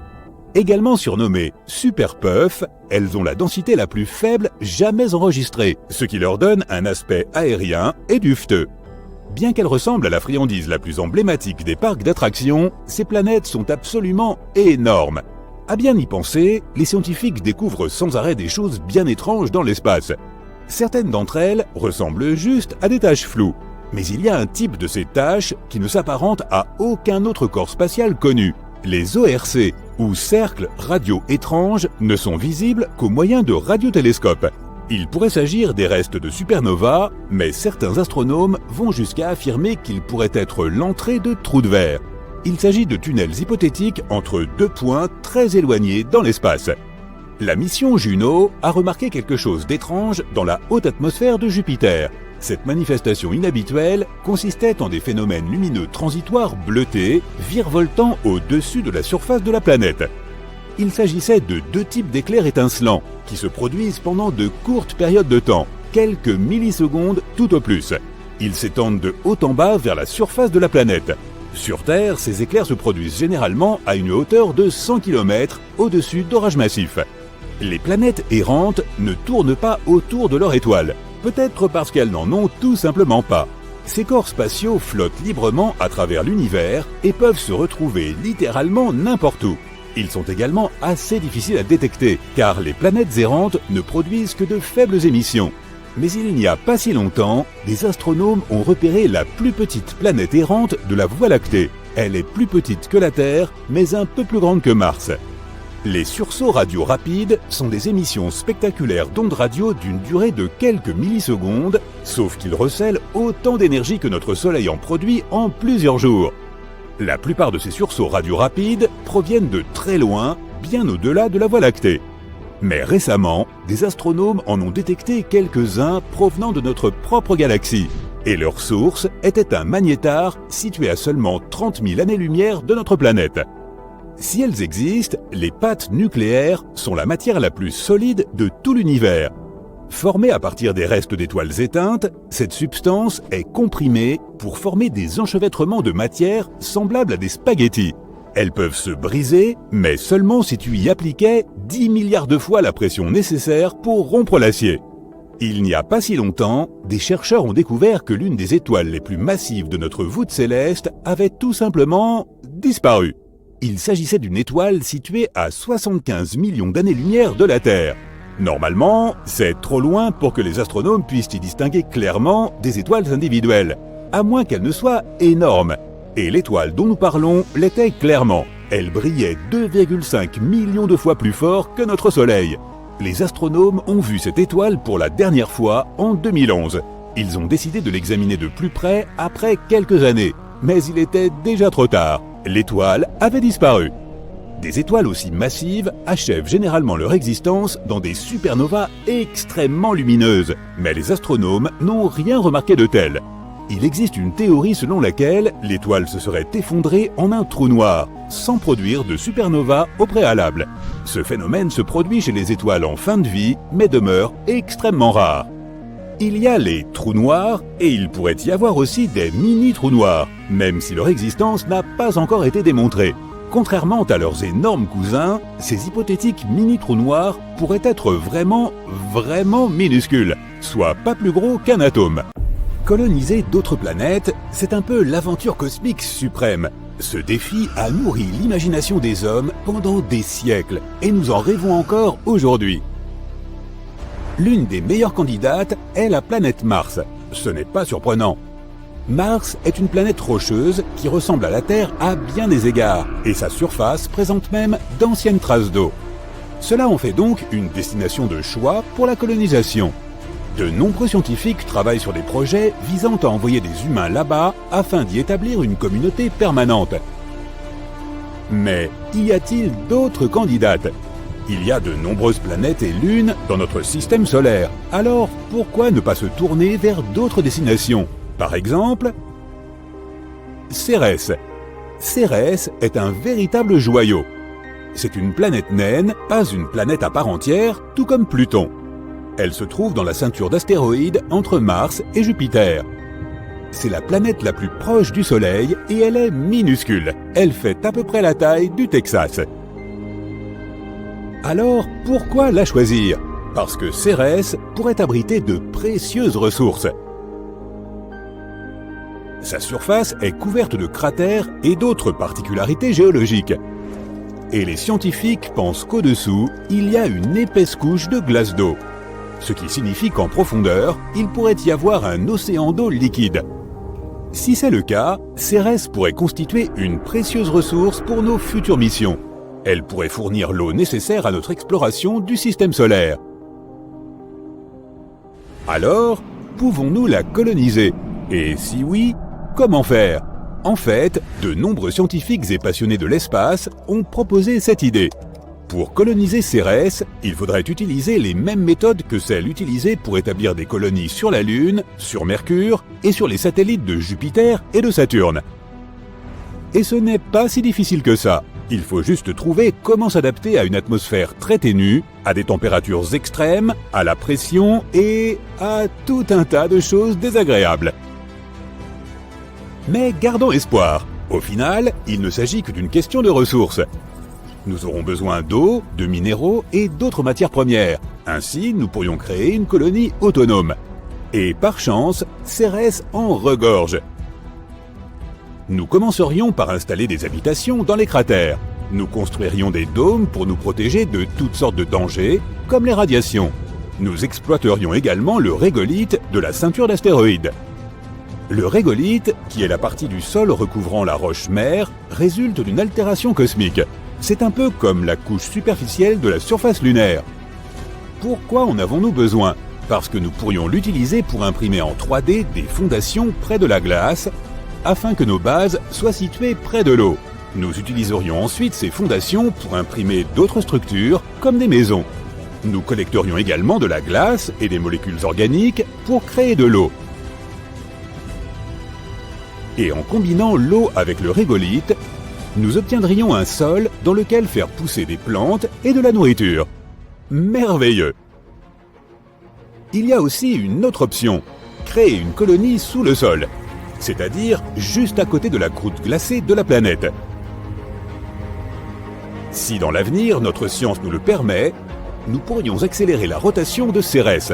Également surnommées Super Puff, elles ont la densité la plus faible jamais enregistrée, ce qui leur donne un aspect aérien et dufteux. Bien qu'elles ressemblent à la friandise la plus emblématique des parcs d'attractions, ces planètes sont absolument énormes. À bien y penser, les scientifiques découvrent sans arrêt des choses bien étranges dans l'espace. Certaines d'entre elles ressemblent juste à des taches floues. Mais il y a un type de ces taches qui ne s'apparente à aucun autre corps spatial connu. Les ORC, ou cercles radio étranges, ne sont visibles qu'au moyen de radiotélescopes. Il pourrait s'agir des restes de supernovas, mais certains astronomes vont jusqu'à affirmer qu'ils pourraient être l'entrée de trous de verre. Il s'agit de tunnels hypothétiques entre deux points très éloignés dans l'espace. La mission Juno a remarqué quelque chose d'étrange dans la haute atmosphère de Jupiter. Cette manifestation inhabituelle consistait en des phénomènes lumineux transitoires bleutés, virevoltant au-dessus de la surface de la planète. Il s'agissait de deux types d'éclairs étincelants, qui se produisent pendant de courtes périodes de temps, quelques millisecondes tout au plus. Ils s'étendent de haut en bas vers la surface de la planète. Sur Terre, ces éclairs se produisent généralement à une hauteur de 100 km au-dessus d'orages massifs. Les planètes errantes ne tournent pas autour de leur étoile, peut-être parce qu'elles n'en ont tout simplement pas. Ces corps spatiaux flottent librement à travers l'univers et peuvent se retrouver littéralement n'importe où. Ils sont également assez difficiles à détecter, car les planètes errantes ne produisent que de faibles émissions. Mais il n'y a pas si longtemps, des astronomes ont repéré la plus petite planète errante de la Voie lactée. Elle est plus petite que la Terre, mais un peu plus grande que Mars. Les sursauts radio rapides sont des émissions spectaculaires d'ondes radio d'une durée de quelques millisecondes, sauf qu'ils recèlent autant d'énergie que notre Soleil en produit en plusieurs jours. La plupart de ces sursauts radio rapides proviennent de très loin, bien au-delà de la Voie lactée. Mais récemment, des astronomes en ont détecté quelques-uns provenant de notre propre galaxie. Et leur source était un magnétar situé à seulement 30 000 années-lumière de notre planète. Si elles existent, les pattes nucléaires sont la matière la plus solide de tout l'univers. Formée à partir des restes d'étoiles éteintes, cette substance est comprimée pour former des enchevêtrements de matière semblables à des spaghettis. Elles peuvent se briser, mais seulement si tu y appliquais 10 milliards de fois la pression nécessaire pour rompre l'acier. Il n'y a pas si longtemps, des chercheurs ont découvert que l'une des étoiles les plus massives de notre voûte céleste avait tout simplement disparu. Il s'agissait d'une étoile située à 75 millions d'années-lumière de la Terre. Normalement, c'est trop loin pour que les astronomes puissent y distinguer clairement des étoiles individuelles, à moins qu'elles ne soient énormes. Et l'étoile dont nous parlons l'était clairement. Elle brillait 2,5 millions de fois plus fort que notre Soleil. Les astronomes ont vu cette étoile pour la dernière fois en 2011. Ils ont décidé de l'examiner de plus près après quelques années, mais il était déjà trop tard. L'étoile avait disparu. Des étoiles aussi massives achèvent généralement leur existence dans des supernovas extrêmement lumineuses, mais les astronomes n'ont rien remarqué de tel. Il existe une théorie selon laquelle l'étoile se serait effondrée en un trou noir, sans produire de supernova au préalable. Ce phénomène se produit chez les étoiles en fin de vie, mais demeure extrêmement rare. Il y a les trous noirs, et il pourrait y avoir aussi des mini-trous noirs, même si leur existence n'a pas encore été démontrée. Contrairement à leurs énormes cousins, ces hypothétiques mini-trous noirs pourraient être vraiment minuscules, soit pas plus gros qu'un atome. Coloniser d'autres planètes, c'est un peu l'aventure cosmique suprême. Ce défi a nourri l'imagination des hommes pendant des siècles, et nous en rêvons encore aujourd'hui. L'une des meilleures candidates est la planète Mars. Ce n'est pas surprenant. Mars est une planète rocheuse qui ressemble à la Terre à bien des égards, et sa surface présente même d'anciennes traces d'eau. Cela en fait donc une destination de choix pour la colonisation. De nombreux scientifiques travaillent sur des projets visant à envoyer des humains là-bas afin d'y établir une communauté permanente. Mais y a-t-il d'autres candidates ? Il y a de nombreuses planètes et lunes dans notre système solaire. Alors pourquoi ne pas se tourner vers d'autres destinations ? Par exemple, Cérès. Cérès est un véritable joyau. C'est une planète naine, pas une planète à part entière, tout comme Pluton. Elle se trouve dans la ceinture d'astéroïdes entre Mars et Jupiter. C'est la planète la plus proche du Soleil et elle est minuscule. Elle fait à peu près la taille du Texas. Alors, pourquoi la choisir ? Parce que Cérès pourrait abriter de précieuses ressources. Sa surface est couverte de cratères et d'autres particularités géologiques. Et les scientifiques pensent qu'au-dessous, il y a une épaisse couche de glace d'eau. Ce qui signifie qu'en profondeur, il pourrait y avoir un océan d'eau liquide. Si c'est le cas, Cérès pourrait constituer une précieuse ressource pour nos futures missions. Elle pourrait fournir l'eau nécessaire à notre exploration du système solaire. Alors, pouvons-nous la coloniser ? Et si oui, comment faire ? En fait, de nombreux scientifiques et passionnés de l'espace ont proposé cette idée. Pour coloniser Cérès, il faudrait utiliser les mêmes méthodes que celles utilisées pour établir des colonies sur la Lune, sur Mercure et sur les satellites de Jupiter et de Saturne. Et ce n'est pas si difficile que ça. Il faut juste trouver comment s'adapter à une atmosphère très ténue, à des températures extrêmes, à la pression et à tout un tas de choses désagréables. Mais gardons espoir. Au final, il ne s'agit que d'une question de ressources. Nous aurons besoin d'eau, de minéraux et d'autres matières premières. Ainsi, nous pourrions créer une colonie autonome. Et par chance, Cérès en regorge. Nous commencerions par installer des habitations dans les cratères. Nous construirions des dômes pour nous protéger de toutes sortes de dangers, comme les radiations. Nous exploiterions également le régolithe de la ceinture d'astéroïdes. Le régolithe, qui est la partie du sol recouvrant la roche-mère, résulte d'une altération cosmique. C'est un peu comme la couche superficielle de la surface lunaire. Pourquoi en avons-nous besoin ? Parce que nous pourrions l'utiliser pour imprimer en 3D des fondations près de la glace, afin que nos bases soient situées près de l'eau. Nous utiliserions ensuite ces fondations pour imprimer d'autres structures, comme des maisons. Nous collecterions également de la glace et des molécules organiques pour créer de l'eau. Et en combinant l'eau avec le régolithe, nous obtiendrions un sol dans lequel faire pousser des plantes et de la nourriture. Merveilleux! Il y a aussi une autre option, créer une colonie sous le sol, c'est-à-dire juste à côté de la croûte glacée de la planète. Si dans l'avenir notre science nous le permet, nous pourrions accélérer la rotation de Cérès.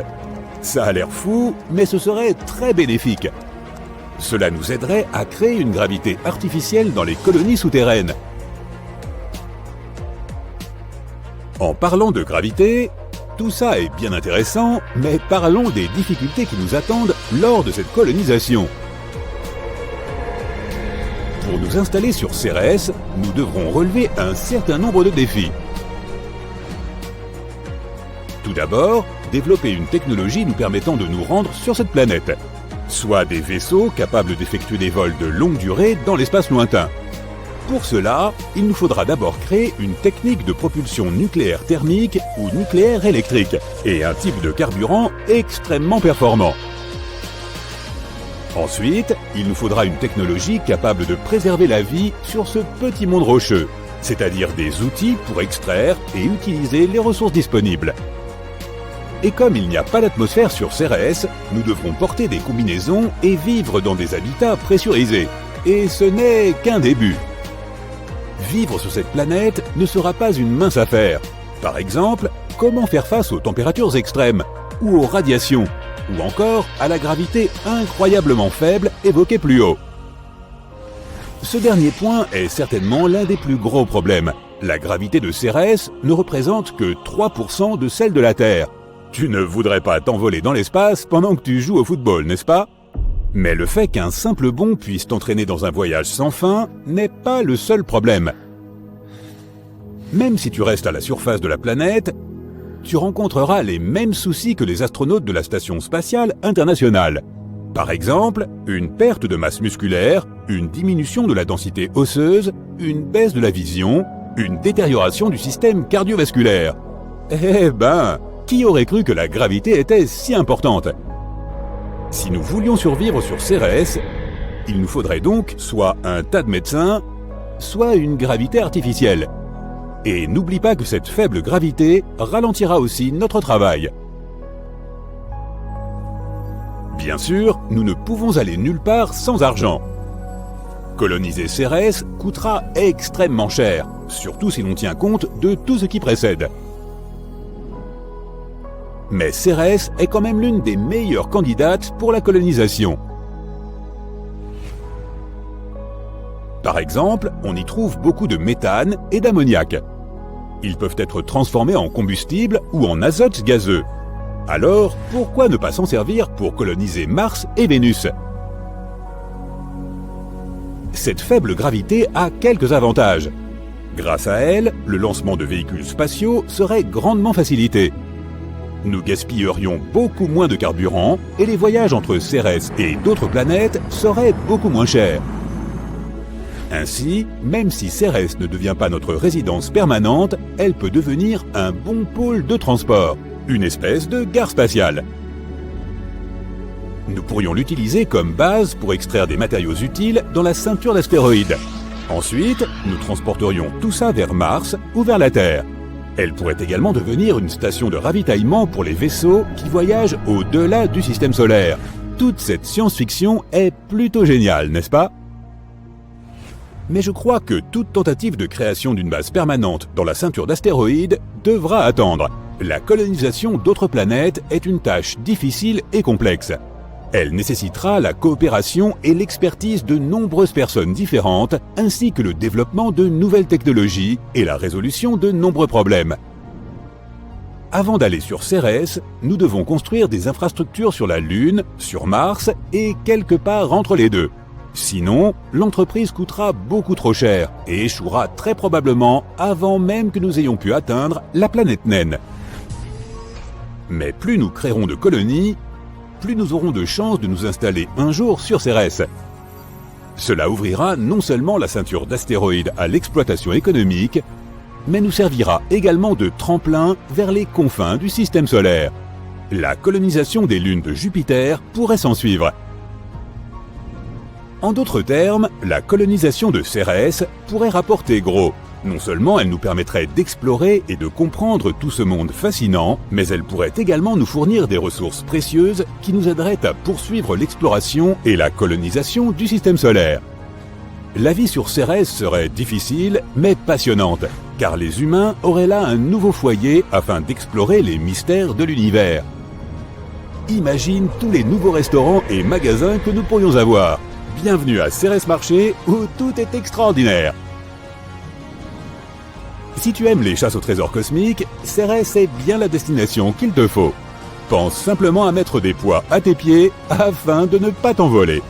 Ça a l'air fou, mais ce serait très bénéfique. Cela nous aiderait à créer une gravité artificielle dans les colonies souterraines. En parlant de gravité, tout ça est bien intéressant, mais parlons des difficultés qui nous attendent lors de cette colonisation. Pour nous installer sur Cérès, nous devrons relever un certain nombre de défis. Tout d'abord, développer une technologie nous permettant de nous rendre sur cette planète, soit des vaisseaux capables d'effectuer des vols de longue durée dans l'espace lointain. Pour cela, il nous faudra d'abord créer une technique de propulsion nucléaire thermique ou nucléaire électrique et un type de carburant extrêmement performant. Ensuite, il nous faudra une technologie capable de préserver la vie sur ce petit monde rocheux, c'est-à-dire des outils pour extraire et utiliser les ressources disponibles. Et comme il n'y a pas d'atmosphère sur Cérès, nous devrons porter des combinaisons et vivre dans des habitats pressurisés. Et ce n'est qu'un début. Vivre sur cette planète ne sera pas une mince affaire. Par exemple, comment faire face aux températures extrêmes, ou aux radiations, ou encore à la gravité incroyablement faible évoquée plus haut. Ce dernier point est certainement l'un des plus gros problèmes. La gravité de Cérès ne représente que 3% de celle de la Terre. Tu ne voudrais pas t'envoler dans l'espace pendant que tu joues au football, n'est-ce pas? Mais le fait qu'un simple bond puisse t'entraîner dans un voyage sans fin n'est pas le seul problème. Même si tu restes à la surface de la planète, tu rencontreras les mêmes soucis que les astronautes de la Station spatiale internationale. Par exemple, une perte de masse musculaire, une diminution de la densité osseuse, une baisse de la vision, une détérioration du système cardiovasculaire. Eh ben, qui aurait cru que la gravité était si importante? Si nous voulions survivre sur Cérès, il nous faudrait donc soit un tas de médecins, soit une gravité artificielle. Et n'oublie pas que cette faible gravité ralentira aussi notre travail. Bien sûr, nous ne pouvons aller nulle part sans argent. Coloniser Cérès coûtera extrêmement cher, surtout si l'on tient compte de tout ce qui précède. Mais Cérès est quand même l'une des meilleures candidates pour la colonisation. Par exemple, on y trouve beaucoup de méthane et d'ammoniac. Ils peuvent être transformés en combustible ou en azote gazeux. Alors, pourquoi ne pas s'en servir pour coloniser Mars et Vénus? Cette faible gravité a quelques avantages. Grâce à elle, le lancement de véhicules spatiaux serait grandement facilité. Nous gaspillerions beaucoup moins de carburant et les voyages entre Cérès et d'autres planètes seraient beaucoup moins chers. Ainsi, même si Cérès ne devient pas notre résidence permanente, elle peut devenir un bon pôle de transport, une espèce de gare spatiale. Nous pourrions l'utiliser comme base pour extraire des matériaux utiles dans la ceinture d'astéroïdes. Ensuite, nous transporterions tout ça vers Mars ou vers la Terre. Elle pourrait également devenir une station de ravitaillement pour les vaisseaux qui voyagent au-delà du système solaire. Toute cette science-fiction est plutôt géniale, n'est-ce pas? Mais je crois que toute tentative de création d'une base permanente dans la ceinture d'astéroïdes devra attendre. La colonisation d'autres planètes est une tâche difficile et complexe. Elle nécessitera la coopération et l'expertise de nombreuses personnes différentes, ainsi que le développement de nouvelles technologies et la résolution de nombreux problèmes. Avant d'aller sur Cérès, nous devons construire des infrastructures sur la Lune, sur Mars et quelque part entre les deux. Sinon, l'entreprise coûtera beaucoup trop cher et échouera très probablement avant même que nous ayons pu atteindre la planète naine. Mais plus nous créerons de colonies, plus nous aurons de chances de nous installer un jour sur Cérès. Cela ouvrira non seulement la ceinture d'astéroïdes à l'exploitation économique, mais nous servira également de tremplin vers les confins du système solaire. La colonisation des lunes de Jupiter pourrait s'en suivre. En d'autres termes, la colonisation de Cérès pourrait rapporter gros. Non seulement elle nous permettrait d'explorer et de comprendre tout ce monde fascinant, mais elle pourrait également nous fournir des ressources précieuses qui nous aideraient à poursuivre l'exploration et la colonisation du système solaire. La vie sur Cérès serait difficile, mais passionnante, car les humains auraient là un nouveau foyer afin d'explorer les mystères de l'univers. Imagine tous les nouveaux restaurants et magasins que nous pourrions avoir. Bienvenue à Cérès Marché, où tout est extraordinaire. Si tu aimes les chasses au trésor cosmique, Cérès est bien la destination qu'il te faut. Pense simplement à mettre des poids à tes pieds afin de ne pas t'envoler.